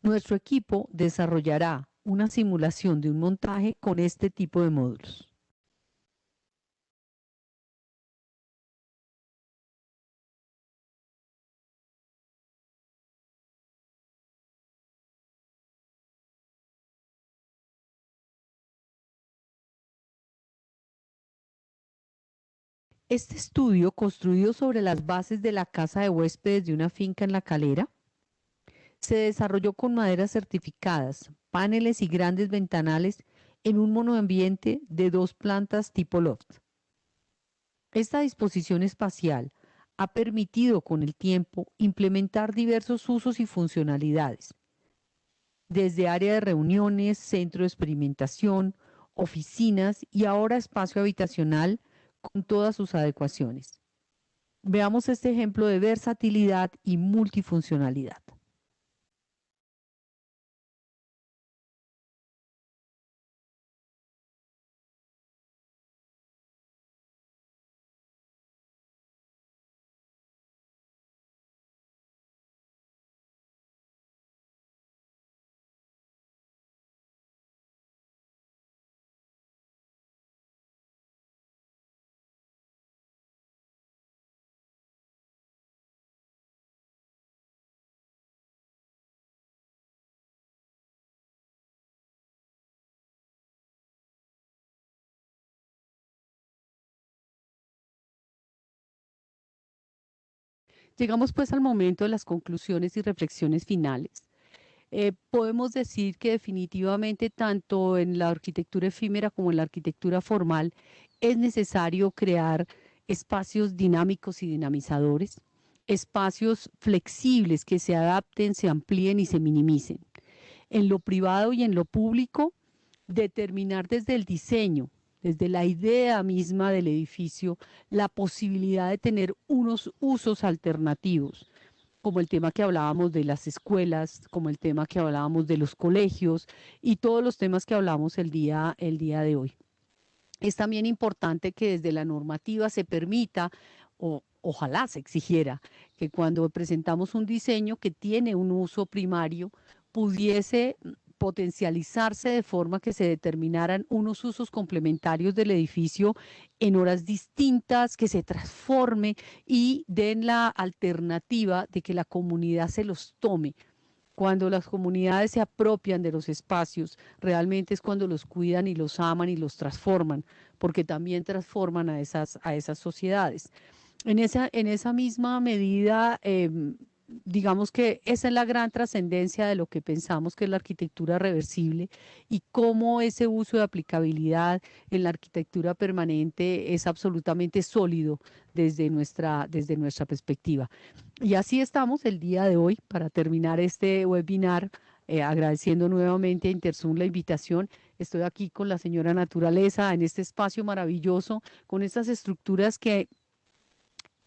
Nuestro equipo desarrollará una simulación de un montaje con este tipo de módulos. Este estudio, construido sobre las bases de la casa de huéspedes de una finca en La Calera, se desarrolló con maderas certificadas, paneles y grandes ventanales en un monoambiente de 2 plantas tipo loft. Esta disposición espacial ha permitido con el tiempo implementar diversos usos y funcionalidades, desde área de reuniones, centro de experimentación, oficinas y ahora espacio habitacional con todas sus adecuaciones. Veamos este ejemplo de versatilidad y multifuncionalidad. Llegamos pues al momento de las conclusiones y reflexiones finales. Podemos decir que definitivamente tanto en la arquitectura efímera como en la arquitectura formal es necesario crear espacios dinámicos y dinamizadores, espacios flexibles que se adapten, se amplíen y se minimicen. En lo privado y en lo público, determinar desde el diseño, desde la idea misma del edificio, la posibilidad de tener unos usos alternativos, como el tema que hablábamos de las escuelas, como el tema que hablábamos de los colegios y todos los temas que hablamos el día de hoy. Es también importante que desde la normativa se permita, o ojalá se exigiera, que cuando presentamos un diseño que tiene un uso primario, pudiese potencializarse de forma que se determinaran unos usos complementarios del edificio en horas distintas, que se transforme y den la alternativa de que la comunidad se los tome. Cuando las comunidades se apropian de los espacios, realmente es cuando los cuidan y los aman y los transforman, porque también transforman a esas sociedades. En esa misma medida, digamos que esa es la gran trascendencia de lo que pensamos que es la arquitectura reversible y cómo ese uso de aplicabilidad en la arquitectura permanente es absolutamente sólido desde nuestra perspectiva. Y así estamos el día de hoy para terminar este webinar, agradeciendo nuevamente a Intersum la invitación. Estoy aquí con la señora Naturaleza en este espacio maravilloso, con estas estructuras que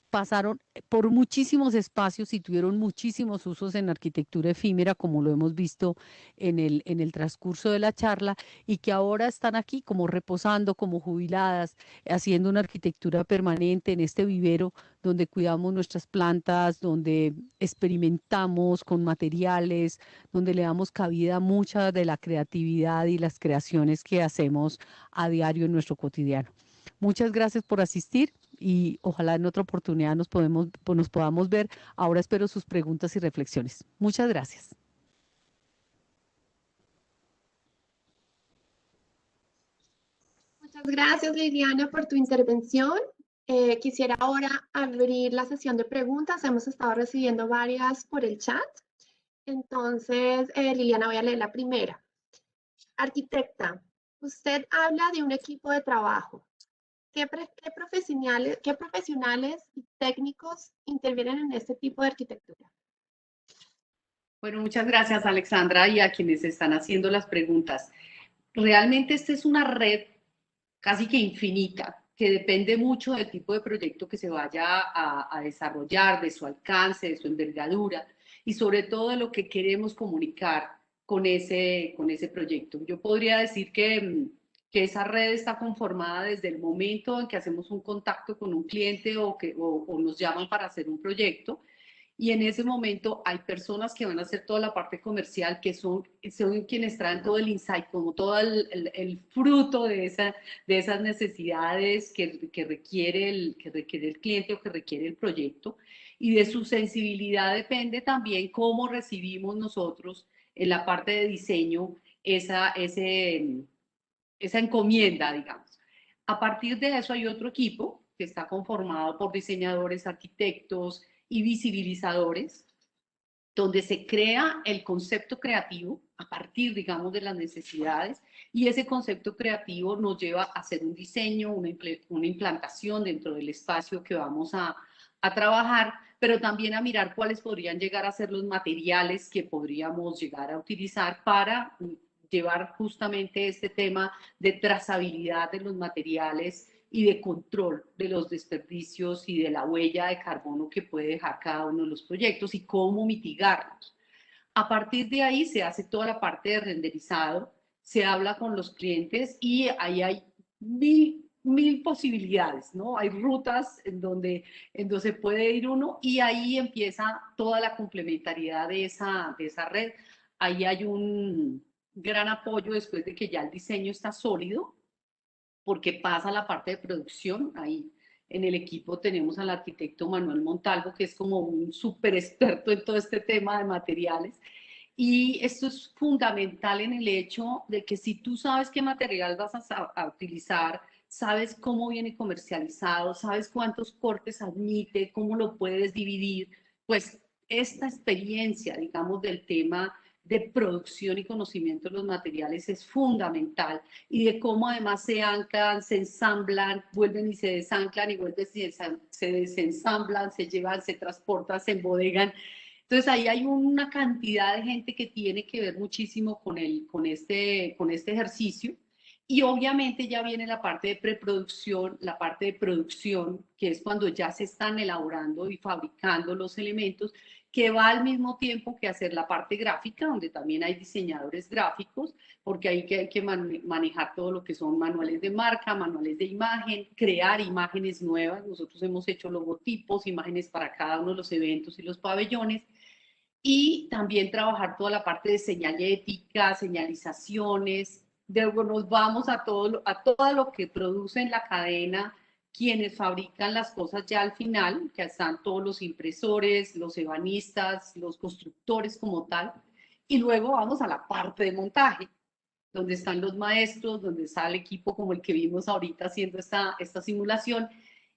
pasaron por muchísimos espacios y tuvieron muchísimos usos en arquitectura efímera, como lo hemos visto en el transcurso de la charla, y que ahora están aquí como reposando, como jubiladas, haciendo una arquitectura permanente en este vivero donde cuidamos nuestras plantas, donde experimentamos con materiales, donde le damos cabida a mucha de la creatividad y las creaciones que hacemos a diario en nuestro cotidiano. Muchas gracias por asistir y ojalá en otra oportunidad nos podamos ver. Ahora espero sus preguntas y reflexiones. Muchas gracias. Muchas gracias, Liliana, por tu intervención. Quisiera ahora abrir la sesión de preguntas. Hemos estado recibiendo varias por el chat. Entonces, Liliana, voy a leer la primera. Arquitecta, usted habla de un equipo de trabajo. ¿Qué profesionales y técnicos intervienen en este tipo de arquitectura? Bueno, muchas gracias, Alexandra, y a quienes están haciendo las preguntas. Realmente esta es una red casi que infinita, que depende mucho del tipo de proyecto que se vaya a desarrollar, de su alcance, de su envergadura y sobre todo de lo que queremos comunicar con ese proyecto. Yo podría decir que esa red está conformada desde el momento en que hacemos un contacto con un cliente o nos llaman para hacer un proyecto, y en ese momento hay personas que van a hacer toda la parte comercial, que son quienes traen todo el insight, como todo el fruto de esas necesidades que requiere el cliente o que requiere el proyecto. Y de su sensibilidad depende también cómo recibimos nosotros en la parte de diseño esa encomienda, digamos. A partir de eso hay otro equipo que está conformado por diseñadores, arquitectos y visibilizadores, donde se crea el concepto creativo a partir, digamos, de las necesidades, y ese concepto creativo nos lleva a hacer un diseño, una implantación dentro del espacio que vamos a trabajar, pero también a mirar cuáles podrían llegar a ser los materiales que podríamos llegar a utilizar para llevar justamente este tema de trazabilidad de los materiales y de control de los desperdicios y de la huella de carbono que puede dejar cada uno de los proyectos y cómo mitigarlos. A partir de ahí se hace toda la parte de renderizado, se habla con los clientes y ahí hay mil posibilidades, ¿no? Hay rutas en donde se puede ir uno y ahí empieza toda la complementariedad de esa red. Ahí hay un gran apoyo después de que ya el diseño está sólido, porque pasa la parte de producción. Ahí en el equipo tenemos al arquitecto Manuel Montalvo, que es como un súper experto en todo este tema de materiales. Y esto es fundamental en el hecho de que si tú sabes qué material vas a utilizar, sabes cómo viene comercializado, sabes cuántos cortes admite, cómo lo puedes dividir, pues esta experiencia, digamos, del tema de producción y conocimiento de los materiales es fundamental, y de cómo además se anclan, se ensamblan, vuelven y se desanclan y vuelven y se desensamblan, se llevan, se transportan, se embodegan. Entonces ahí hay una cantidad de gente que tiene que ver muchísimo con este ejercicio. Y obviamente ya viene la parte de preproducción, la parte de producción, que es cuando ya se están elaborando y fabricando los elementos, que va al mismo tiempo que hacer la parte gráfica, donde también hay diseñadores gráficos, porque hay que manejar todo lo que son manuales de marca, manuales de imagen, crear imágenes nuevas. Nosotros hemos hecho logotipos, imágenes para cada uno de los eventos y los pabellones, y también trabajar toda la parte de señalética, señalizaciones. Luego nos vamos a todo lo que produce en la cadena quienes fabrican las cosas ya al final, que están todos los impresores, los ebanistas, los constructores como tal, y luego vamos a la parte de montaje, donde están los maestros, donde está el equipo como el que vimos ahorita haciendo esta simulación,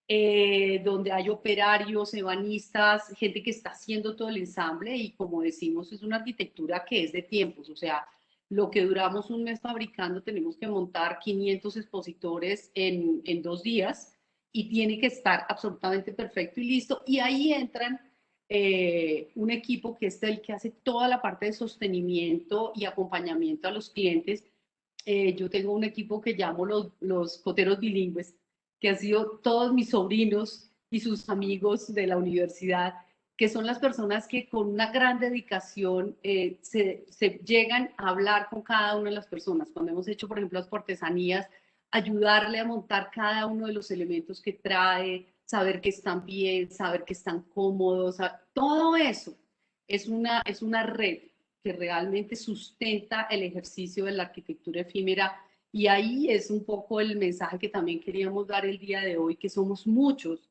donde hay operarios, ebanistas, gente que está haciendo todo el ensamble, y como decimos, es una arquitectura que es de tiempos, o sea, lo que duramos un mes fabricando, tenemos que montar 500 expositores en 2 días, y tiene que estar absolutamente perfecto y listo, y ahí entran un equipo que es el que hace toda la parte de sostenimiento y acompañamiento a los clientes. Yo tengo un equipo que llamo los coteros bilingües, que han sido todos mis sobrinos y sus amigos de la universidad, que son las personas que con una gran dedicación se llegan a hablar con cada una de las personas. Cuando hemos hecho, por ejemplo, las artesanías, ayudarle a montar cada uno de los elementos que trae, saber que están bien, saber que están cómodos, todo eso es una red que realmente sustenta el ejercicio de la arquitectura efímera, y ahí es un poco el mensaje que también queríamos dar el día de hoy, que somos muchos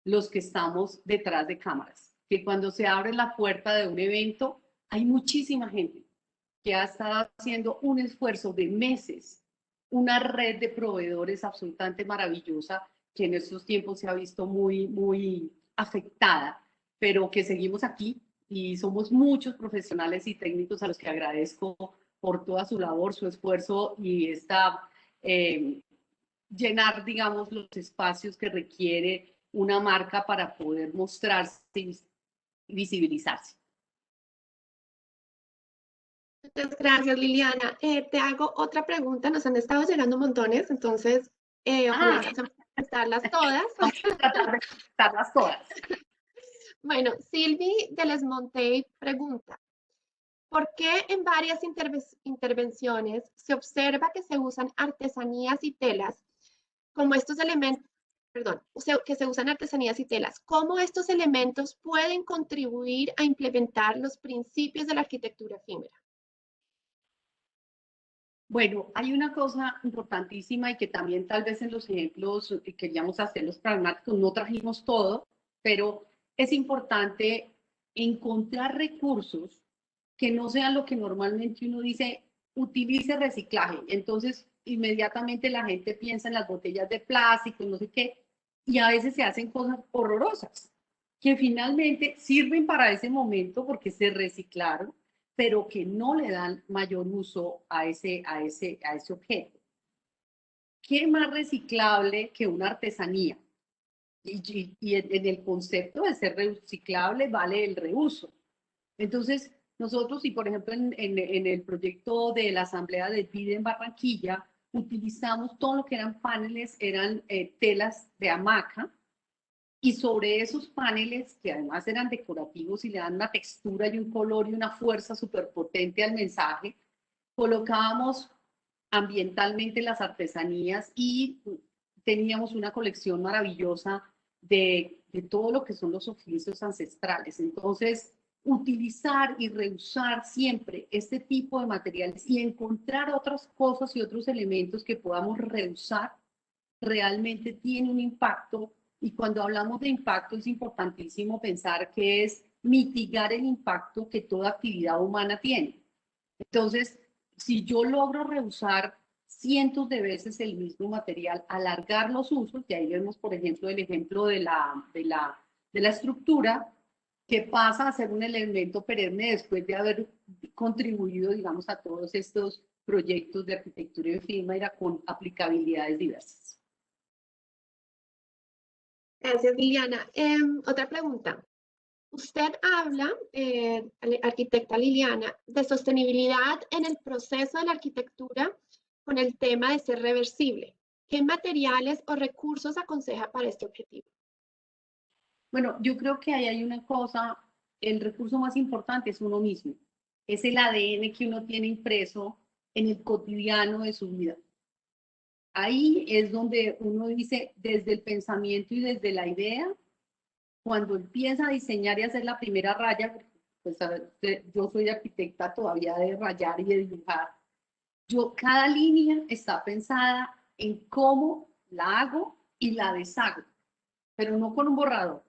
los que estamos detrás de cámaras, que cuando se abre la puerta de un evento hay muchísima gente que ha estado haciendo un esfuerzo de meses, una red de proveedores absolutamente maravillosa, que en estos tiempos se ha visto muy, muy afectada, pero que seguimos aquí, y somos muchos profesionales y técnicos a los que agradezco por toda su labor, su esfuerzo y llenar, digamos, los espacios que requiere una marca para poder mostrarse y visibilizarse. Muchas gracias, Liliana. Te hago otra pregunta. Nos han estado llegando montones, entonces ojalá alcancemos a contestarlas todas. Vamos a tratar de contestarlas todas. Bueno, Silvi de Les Montey pregunta, ¿por qué en varias intervenciones se observa que se usan artesanías y telas como estos elementos, perdón, que se usan artesanías y telas? ¿Cómo estos elementos pueden contribuir a implementar los principios de la arquitectura efímera? Bueno, hay una cosa importantísima, y que también tal vez en los ejemplos queríamos hacerlos pragmáticos, no trajimos todo, pero es importante encontrar recursos que no sean lo que normalmente uno dice, utilice reciclaje. Entonces, inmediatamente la gente piensa en las botellas de plástico, no sé qué, y a veces se hacen cosas horrorosas, que finalmente sirven para ese momento porque se reciclaron, pero que no le dan mayor uso a ese objeto. ¿Qué más reciclable que una artesanía? Y en el concepto de ser reciclable vale el reuso. Entonces, nosotros, y por ejemplo en el proyecto de la Asamblea de PIDE en Barranquilla, utilizamos todo lo que eran paneles, eran telas de hamaca, y sobre esos paneles, que además eran decorativos y le dan una textura y un color y una fuerza súper potente al mensaje, colocábamos ambientalmente las artesanías, y teníamos una colección maravillosa de todo lo que son los oficios ancestrales. Entonces, utilizar y reusar siempre este tipo de materiales y encontrar otras cosas y otros elementos que podamos reusar realmente tiene un impacto. Y cuando hablamos de impacto es importantísimo pensar que es mitigar el impacto que toda actividad humana tiene. Entonces, si yo logro reusar cientos de veces el mismo material, alargar los usos, y ahí vemos, por ejemplo, el ejemplo de la estructura, que pasa a ser un elemento perenne después de haber contribuido, digamos, a todos estos proyectos de arquitectura efímera con aplicabilidades diversas. Gracias, Liliana. Otra pregunta. Usted habla, arquitecta Liliana, de sostenibilidad en el proceso de la arquitectura con el tema de ser reversible. ¿Qué materiales o recursos aconseja para este objetivo? Bueno, yo creo que ahí hay una cosa, el recurso más importante es uno mismo, es el ADN que uno tiene impreso en el cotidiano de su vida. Ahí es donde uno dice, desde el pensamiento y desde la idea, cuando empieza a diseñar y hacer la primera raya, pues yo soy arquitecta todavía de rayar y de dibujar, cada línea está pensada en cómo la hago y la deshago, pero no con un borrador,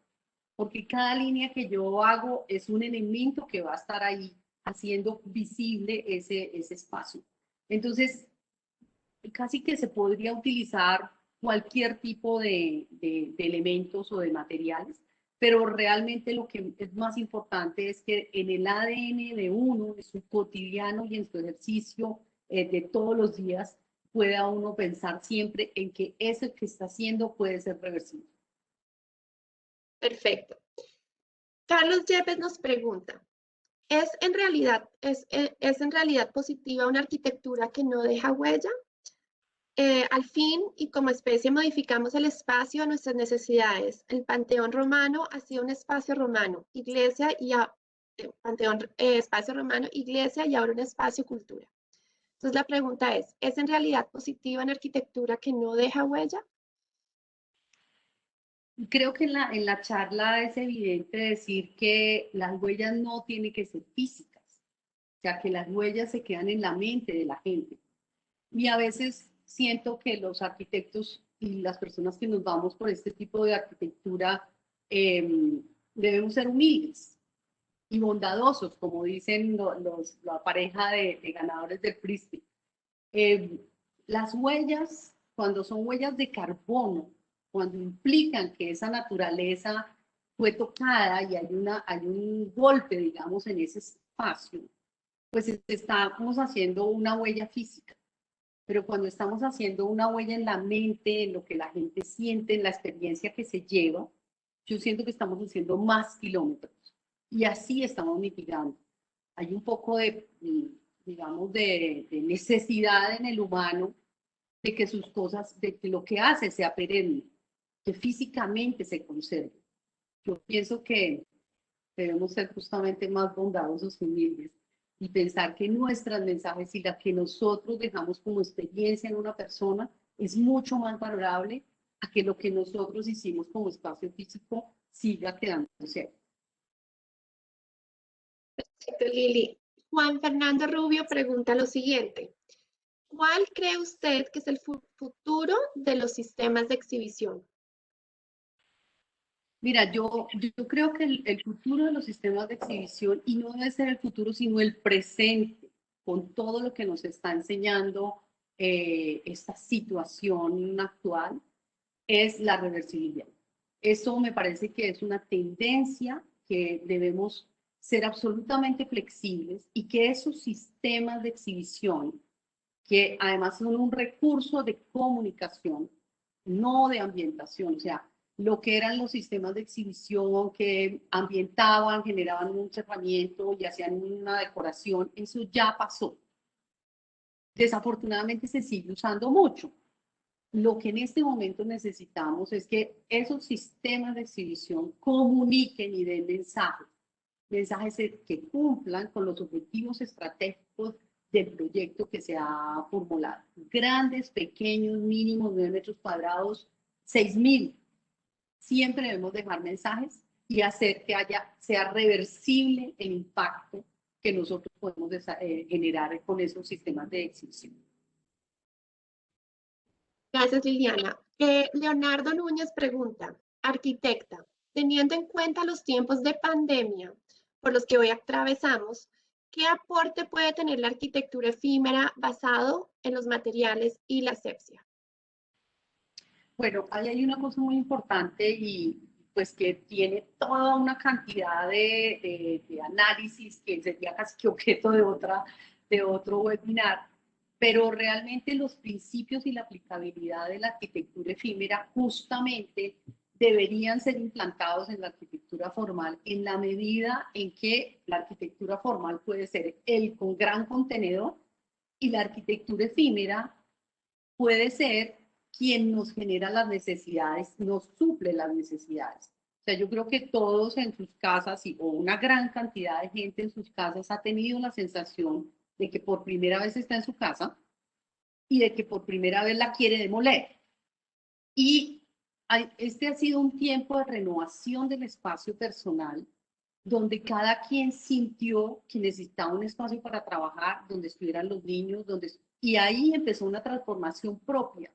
porque cada línea que yo hago es un elemento que va a estar ahí haciendo visible ese espacio. Entonces, casi que se podría utilizar cualquier tipo de elementos o de materiales, pero realmente lo que es más importante es que en el ADN de uno, en su cotidiano y en su ejercicio de todos los días, pueda uno pensar siempre en que eso que está haciendo puede ser reversible. Perfecto. Carlos Yepes nos pregunta, ¿es en realidad positiva una arquitectura que no deja huella? Al fin, y como especie, modificamos el espacio a nuestras necesidades. El Panteón romano ha sido un espacio romano, iglesia y espacio romano, iglesia y ahora un espacio cultura. Entonces la pregunta ¿es en realidad positiva una arquitectura que no deja huella? Creo que en la charla es evidente decir que las huellas no tienen que ser físicas, o sea, que las huellas se quedan en la mente de la gente. Y a veces siento que los arquitectos y las personas que nos vamos por este tipo de arquitectura debemos ser humildes y bondadosos, como dicen la pareja de ganadores del Príncipe. Las huellas, cuando son huellas de carbono, cuando implican que esa naturaleza fue tocada y hay un golpe, digamos, en ese espacio, pues estamos haciendo una huella física. Pero cuando estamos haciendo una huella en la mente, en lo que la gente siente, en la experiencia que se lleva, yo siento que estamos haciendo más kilómetros. Y así estamos mitigando. Hay un poco de, digamos, de necesidad en el humano de que sus cosas, de que lo que hace sea perenne, que físicamente se conserve. Yo pienso que debemos ser justamente más bondadosos y humildes y pensar que nuestros mensajes y la que nosotros dejamos como experiencia en una persona es mucho más valorable a que lo que nosotros hicimos como espacio físico siga quedándose. Perfecto, Lili. Juan Fernando Rubio pregunta lo siguiente. ¿Cuál cree usted que es el futuro de los sistemas de exhibición? Mira, yo creo que el futuro de los sistemas de exhibición, y no debe ser el futuro, sino el presente, con todo lo que nos está enseñando esta situación actual, es la reversibilidad. Eso me parece que es una tendencia que debemos ser absolutamente flexibles y que esos sistemas de exhibición, que además son un recurso de comunicación, no de ambientación, o sea, lo que eran los sistemas de exhibición que ambientaban, generaban un cerramiento y hacían una decoración, eso ya pasó. Desafortunadamente se sigue usando mucho. Lo que en este momento necesitamos es que esos sistemas de exhibición comuniquen y den mensajes, mensajes que cumplan con los objetivos estratégicos del proyecto que se ha formulado. Grandes, pequeños, mínimos, 9 metros cuadrados, 6.000. Siempre debemos dejar mensajes y hacer que sea reversible el impacto que nosotros podemos generar con esos sistemas de exhibición. Gracias, Liliana. Leonardo Núñez pregunta, arquitecta, teniendo en cuenta los tiempos de pandemia por los que hoy atravesamos, ¿Qué aporte puede tener la arquitectura efímera basado en los materiales y la asepsia? Bueno, ahí hay una cosa muy importante y pues que tiene toda una cantidad de análisis que sería casi que objeto de otro webinar, pero realmente los principios y la aplicabilidad de la arquitectura efímera justamente deberían ser implantados en la arquitectura formal en la medida en que la arquitectura formal puede ser el con gran contenedor y la arquitectura efímera puede ser quien nos genera las necesidades, nos suple las necesidades. O sea, yo creo que todos en sus casas, o una gran cantidad de gente en sus casas, ha tenido la sensación de que por primera vez está en su casa y de que por primera vez la quiere demoler. Y este ha sido un tiempo de renovación del espacio personal, donde cada quien sintió que necesitaba un espacio para trabajar, donde estuvieran los niños, y ahí empezó una transformación propia.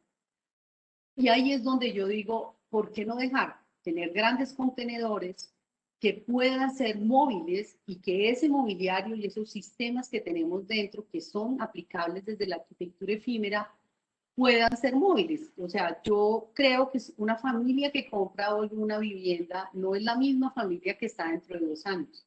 Y ahí es donde yo digo, ¿por qué no dejar tener grandes contenedores que puedan ser móviles y que ese mobiliario y esos sistemas que tenemos dentro, que son aplicables desde la arquitectura efímera, puedan ser móviles? O sea, yo creo que una familia que compra hoy una vivienda no es la misma familia que está dentro de 2 años,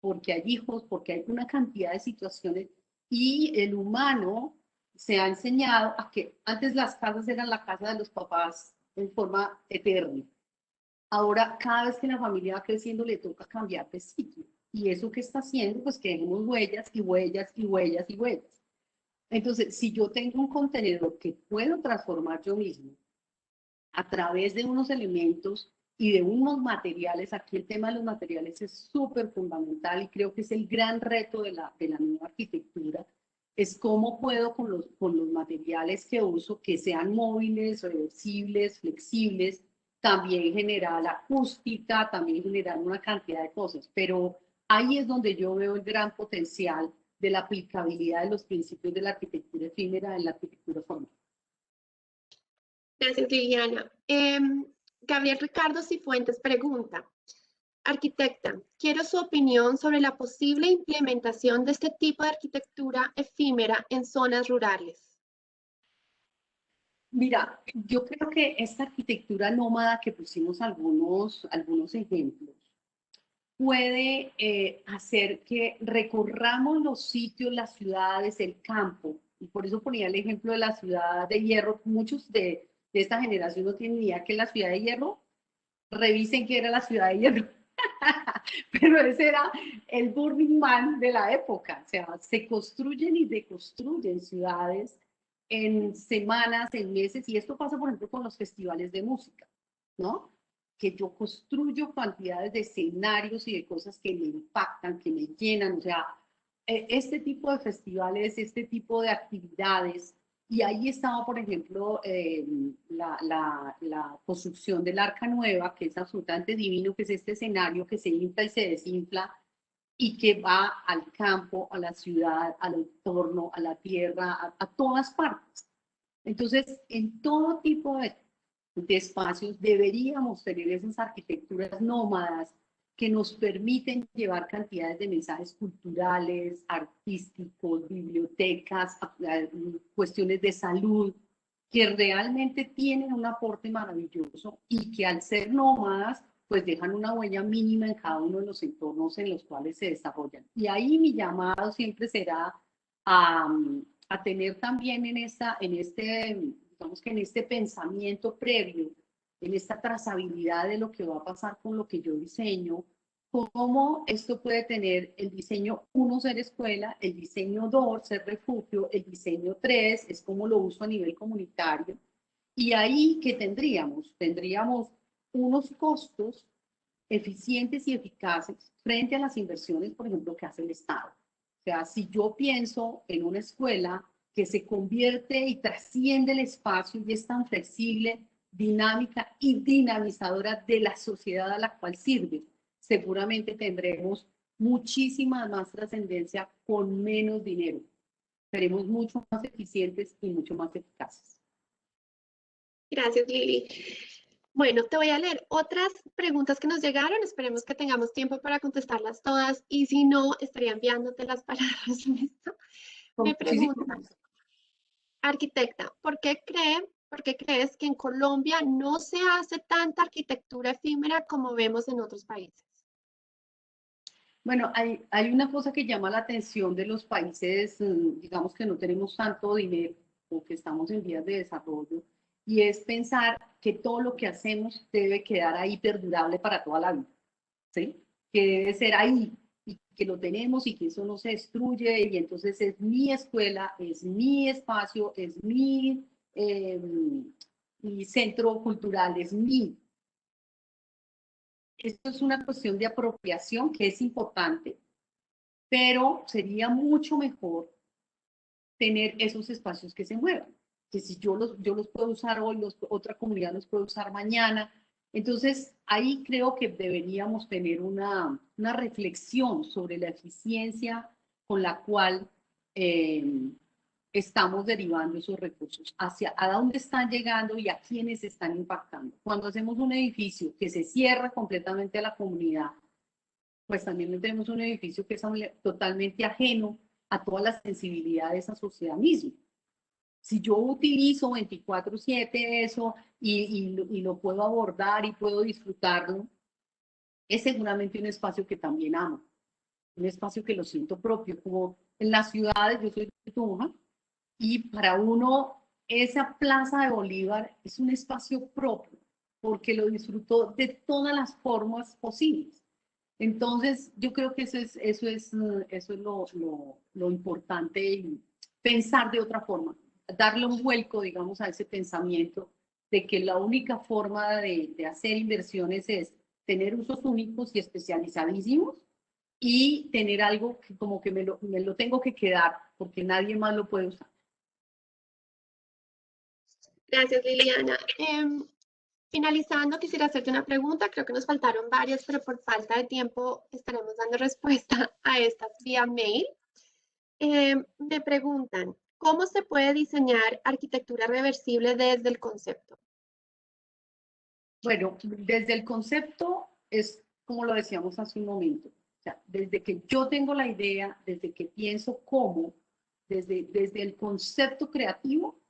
porque hay hijos, porque hay una cantidad de situaciones y el humano se ha enseñado a que antes las casas eran la casa de los papás en forma eterna. Ahora, cada vez que la familia va creciendo, le toca cambiar de sitio. Y eso que está haciendo, pues que dejemos huellas y huellas y huellas y huellas. Entonces, si yo tengo un contenedor que puedo transformar yo mismo a través de unos elementos y de unos materiales, aquí el tema de los materiales es súper fundamental y creo que es el gran reto de la nueva arquitectura, es cómo puedo con los materiales que uso, que sean móviles, reversibles, flexibles, también generar la acústica, también generar una cantidad de cosas, pero ahí es donde yo veo el gran potencial de la aplicabilidad de los principios de la arquitectura efímera en la arquitectura formal. Gracias, Liliana. Gabriel Ricardo Cifuentes pregunta, arquitecta, quiero su opinión sobre la posible implementación de este tipo de arquitectura efímera en zonas rurales. Mira, yo creo que esta arquitectura nómada que pusimos algunos ejemplos puede hacer que recorramos los sitios, las ciudades, el campo. Y por eso ponía el ejemplo de la ciudad de Hierro. Muchos de esta generación no tienen ni idea que la ciudad de Hierro, revisen qué era la ciudad de Hierro. Pero ese era el Burning Man de la época. O sea, se construyen y deconstruyen ciudades en semanas, en meses, y esto pasa, por ejemplo, con los festivales de música, ¿no? Que yo construyo cantidades de escenarios y de cosas que me impactan, que me llenan, o sea, este tipo de festivales, este tipo de actividades, y ahí estaba, por ejemplo, la construcción del Arca Nueva, que es absolutamente divino, que es este escenario que se infla y se desinfla, y que va al campo, a la ciudad, al entorno, a la tierra, a todas partes. Entonces, en todo tipo de espacios deberíamos tener esas arquitecturas nómadas que nos permiten llevar cantidades de mensajes culturales, artísticos, bibliotecas, cuestiones de salud, que realmente tienen un aporte maravilloso y que al ser nómadas, pues dejan una huella mínima en cada uno de los entornos en los cuales se desarrollan. Y ahí mi llamado siempre será a tener también digamos que en este pensamiento previo, en esta trazabilidad de lo que va a pasar con lo que yo diseño, cómo esto puede tener el diseño 1 ser escuela, el diseño 2 ser refugio, el diseño 3 es cómo lo uso a nivel comunitario. Y ahí, ¿qué tendríamos? Tendríamos unos costos eficientes y eficaces frente a las inversiones, por ejemplo, que hace el Estado. O sea, si yo pienso en una escuela que se convierte y trasciende el espacio y es tan flexible, dinámica y dinamizadora de la sociedad a la cual sirve, seguramente tendremos muchísima más trascendencia con menos dinero. Seremos mucho más eficientes y mucho más eficaces. Gracias, Lili. Bueno, te voy a leer otras preguntas que nos llegaron. Esperemos que tengamos tiempo para contestarlas todas y si no, estaría enviándotelas para resumen. Con Me muchísimo preguntan, gusto. arquitecta, por qué crees que en Colombia no se hace tanta arquitectura efímera como vemos en otros países? Bueno, hay una cosa que llama la atención de los países, digamos que no tenemos tanto dinero o que estamos en vías de desarrollo, y es pensar que todo lo que hacemos debe quedar ahí perdurable para toda la vida, ¿sí? Que debe ser ahí y que lo tenemos y que eso no se destruye y entonces es mi escuela, es mi espacio, es mi centro cultural, es mi. Esto es una cuestión de apropiación que es importante, pero sería mucho mejor tener esos espacios que se muevan. Que si yo los puedo usar hoy, otra comunidad los puede usar mañana. Entonces, ahí creo que deberíamos tener una reflexión sobre la eficiencia con la cual estamos derivando esos recursos, hacia a dónde están llegando y a quiénes están impactando. Cuando hacemos un edificio que se cierra completamente a la comunidad, pues también tenemos un edificio que es totalmente ajeno a todas las sensibilidades de esa sociedad misma. Si yo utilizo 24/7 eso y lo puedo abordar y puedo disfrutarlo, es seguramente un espacio que también amo, un espacio que lo siento propio, como en las ciudades, yo soy de Tunja, y para uno esa plaza de Bolívar es un espacio propio, porque lo disfrutó de todas las formas posibles. Entonces, yo creo que eso es lo importante y pensar de otra forma, darle un vuelco, digamos, a ese pensamiento de que la única forma de hacer inversiones es tener usos únicos y especializadísimos y tener algo que como que me lo tengo que quedar porque nadie más lo puede usar. Gracias, Liliana. Finalizando, quisiera hacerte una pregunta. Creo que nos faltaron varias, pero por falta de tiempo estaremos dando respuesta a estas vía mail. Me preguntan, ¿cómo se puede diseñar arquitectura reversible desde el concepto? Bueno, desde el concepto es como lo decíamos hace un momento. O sea, desde que yo tengo la idea, desde que pienso cómo, desde el concepto creativo,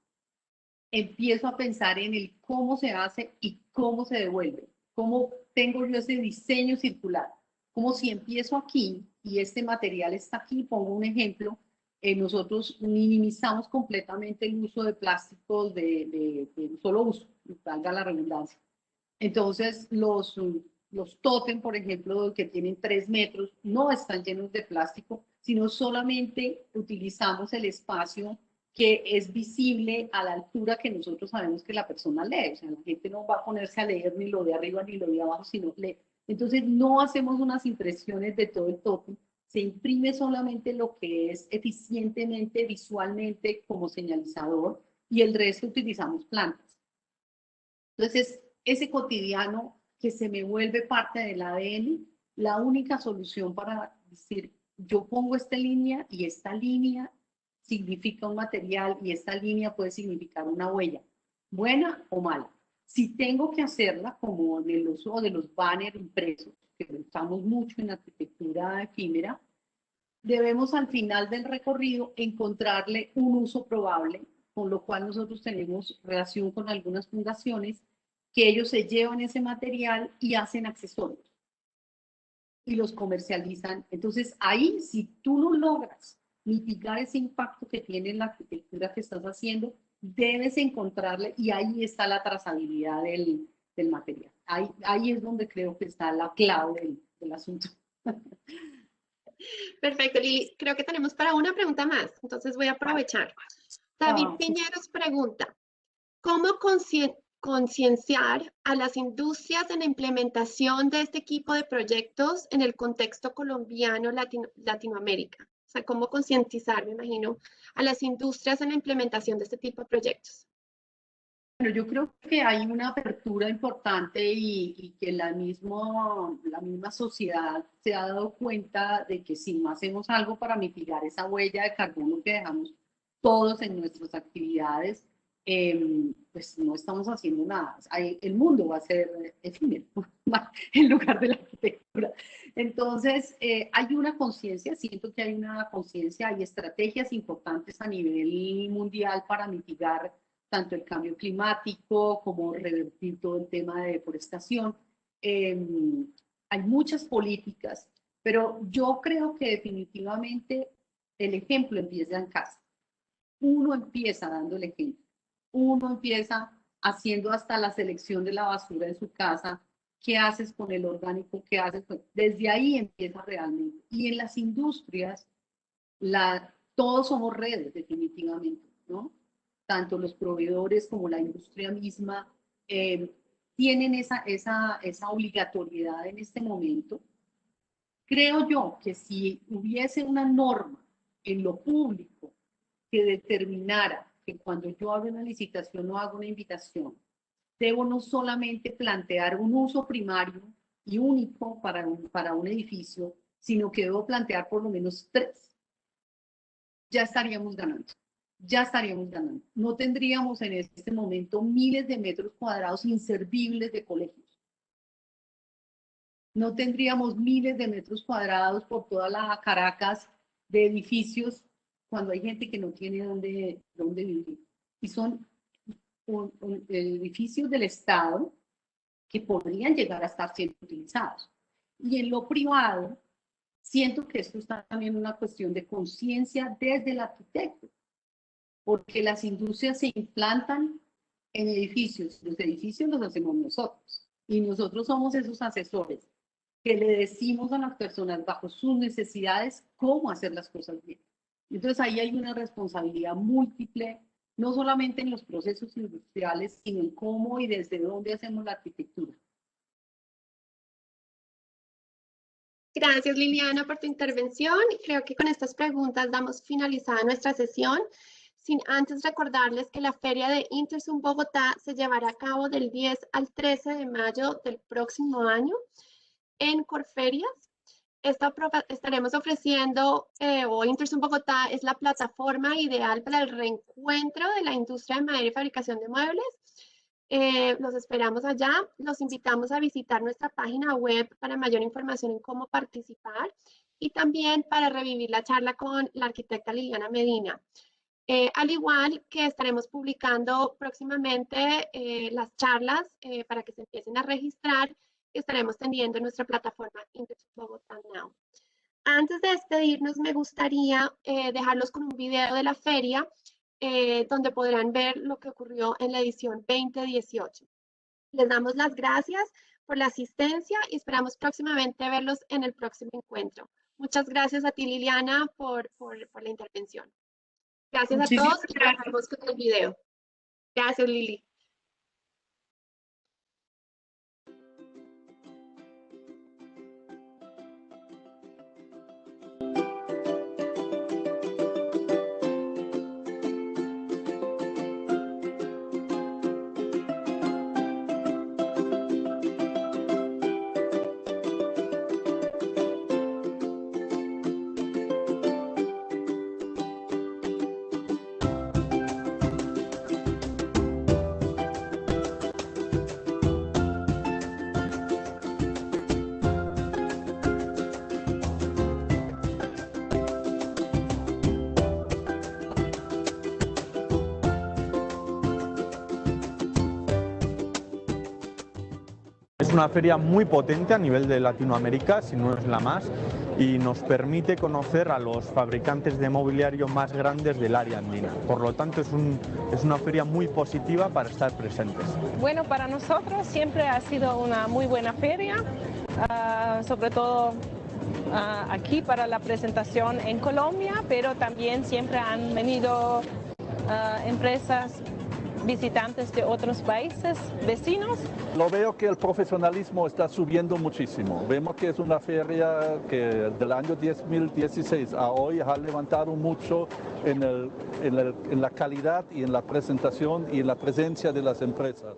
empiezo a pensar en el cómo se hace y cómo se devuelve. Cómo tengo yo ese diseño circular. Como si empiezo aquí y este material está aquí, pongo un ejemplo, nosotros minimizamos completamente el uso de plásticos de un solo uso, valga la redundancia. Entonces, los tótem, por ejemplo, que tienen 3 metros, no están llenos de plástico, sino solamente utilizamos el espacio que es visible a la altura que nosotros sabemos que la persona lee. O sea, la gente no va a ponerse a leer ni lo de arriba ni lo de abajo, sino lee. Entonces, no hacemos unas impresiones de todo el tótem, se imprime solamente lo que es eficientemente, visualmente como señalizador y el resto utilizamos plantas. Entonces, ese cotidiano que se me vuelve parte del ADN, la única solución para decir, yo pongo esta línea y esta línea significa un material y esta línea puede significar una huella, buena o mala. Si tengo que hacerla, como en el uso de los banners impresos, que usamos mucho en arquitectura efímera, debemos al final del recorrido encontrarle un uso probable, con lo cual nosotros tenemos relación con algunas fundaciones que ellos se llevan ese material y hacen accesorios y los comercializan. Entonces ahí, si tú no logras mitigar ese impacto que tiene en la arquitectura que estás haciendo, debes encontrarle y ahí está la trazabilidad del material. Ahí es donde creo que está la clave del asunto. Perfecto, Lili. Creo que tenemos para una pregunta más, entonces voy a aprovechar. David Piñeros pregunta, ¿cómo concienciar a las industrias en la implementación de este tipo de proyectos en el contexto colombiano Latinoamérica? O sea, ¿cómo concientizar, me imagino, a las industrias en la implementación de este tipo de proyectos? Bueno, yo creo que hay una apertura importante y que la misma sociedad se ha dado cuenta de que si no hacemos algo para mitigar esa huella de carbono que dejamos todos en nuestras actividades, pues no estamos haciendo nada. El mundo va a ser efímero en lugar de la arquitectura. Entonces, hay una conciencia, siento que hay una conciencia, hay estrategias importantes a nivel mundial para mitigar tanto el cambio climático como revertir todo el tema de deforestación. Hay muchas políticas, pero yo creo que definitivamente el ejemplo empieza en casa. Uno empieza dando el ejemplo. Uno empieza haciendo hasta la selección de la basura en su casa. ¿Qué haces con el orgánico? ¿Qué haces? Desde ahí empieza realmente. Y en las industrias, todos somos redes, definitivamente, ¿no? Tanto los proveedores como la industria misma tienen esa obligatoriedad en este momento. Creo yo que si hubiese una norma en lo público que determinara que cuando yo hago una licitación o hago una invitación, debo no solamente plantear un uso primario y único para un edificio, sino que debo plantear por lo menos 3. Ya estaríamos ganando. Ya estaríamos ganando. No tendríamos en este momento miles de metros cuadrados inservibles de colegios. No tendríamos miles de metros cuadrados por toda la Caracas de edificios cuando hay gente que no tiene dónde vivir. Y son edificios del Estado que podrían llegar a estar siendo utilizados. Y en lo privado, siento que esto está también una cuestión de conciencia desde el arquitecto, porque las industrias se implantan en edificios, los edificios los hacemos nosotros, y nosotros somos esos asesores que le decimos a las personas bajo sus necesidades cómo hacer las cosas bien. Entonces ahí hay una responsabilidad múltiple, no solamente en los procesos industriales, sino en cómo y desde dónde hacemos la arquitectura. Gracias, Liliana, por tu intervención. Creo que con estas preguntas damos finalizada nuestra sesión. Sin antes recordarles que la Feria de Intersum Bogotá se llevará a cabo del 10 al 13 de mayo del próximo año en Corferias. Estaremos ofreciendo, o Intersum Bogotá es la plataforma ideal para el reencuentro de la industria de madera y fabricación de muebles. Los esperamos allá. Los invitamos a visitar nuestra página web para mayor información en cómo participar y también para revivir la charla con la arquitecta Liliana Medina. Al igual que estaremos publicando próximamente las charlas para que se empiecen a registrar que estaremos teniendo en nuestra plataforma Intersum Bogotá Now. Antes de despedirnos, me gustaría dejarlos con un video de la feria donde podrán ver lo que ocurrió en la edición 2018. Les damos las gracias por la asistencia y esperamos próximamente verlos en el próximo encuentro. Muchas gracias a ti, Liliana, por la intervención. Gracias a todos y trabajamos con el video. Gracias, Lili. Es una feria muy potente a nivel de Latinoamérica, si no es la más, y nos permite conocer a los fabricantes de mobiliario más grandes del área andina. Por lo tanto, es una feria muy positiva para estar presentes. Bueno, para nosotros siempre ha sido una muy buena feria, sobre todo aquí para la presentación en Colombia, pero también siempre han venido empresas visitantes de otros países vecinos. Lo veo que el profesionalismo está subiendo muchísimo. Vemos que es una feria que del año 2016 a hoy ha levantado mucho en la calidad y en la presentación y en la presencia de las empresas.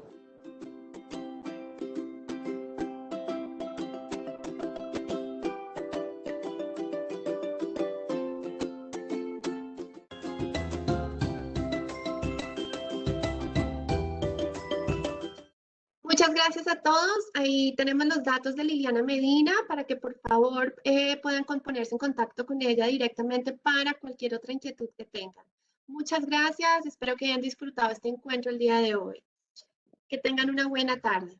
Muchas gracias a todos. Ahí tenemos los datos de Liliana Medina para que por favor puedan ponerse en contacto con ella directamente para cualquier otra inquietud que tengan. Muchas gracias. Espero que hayan disfrutado este encuentro el día de hoy. Que tengan una buena tarde.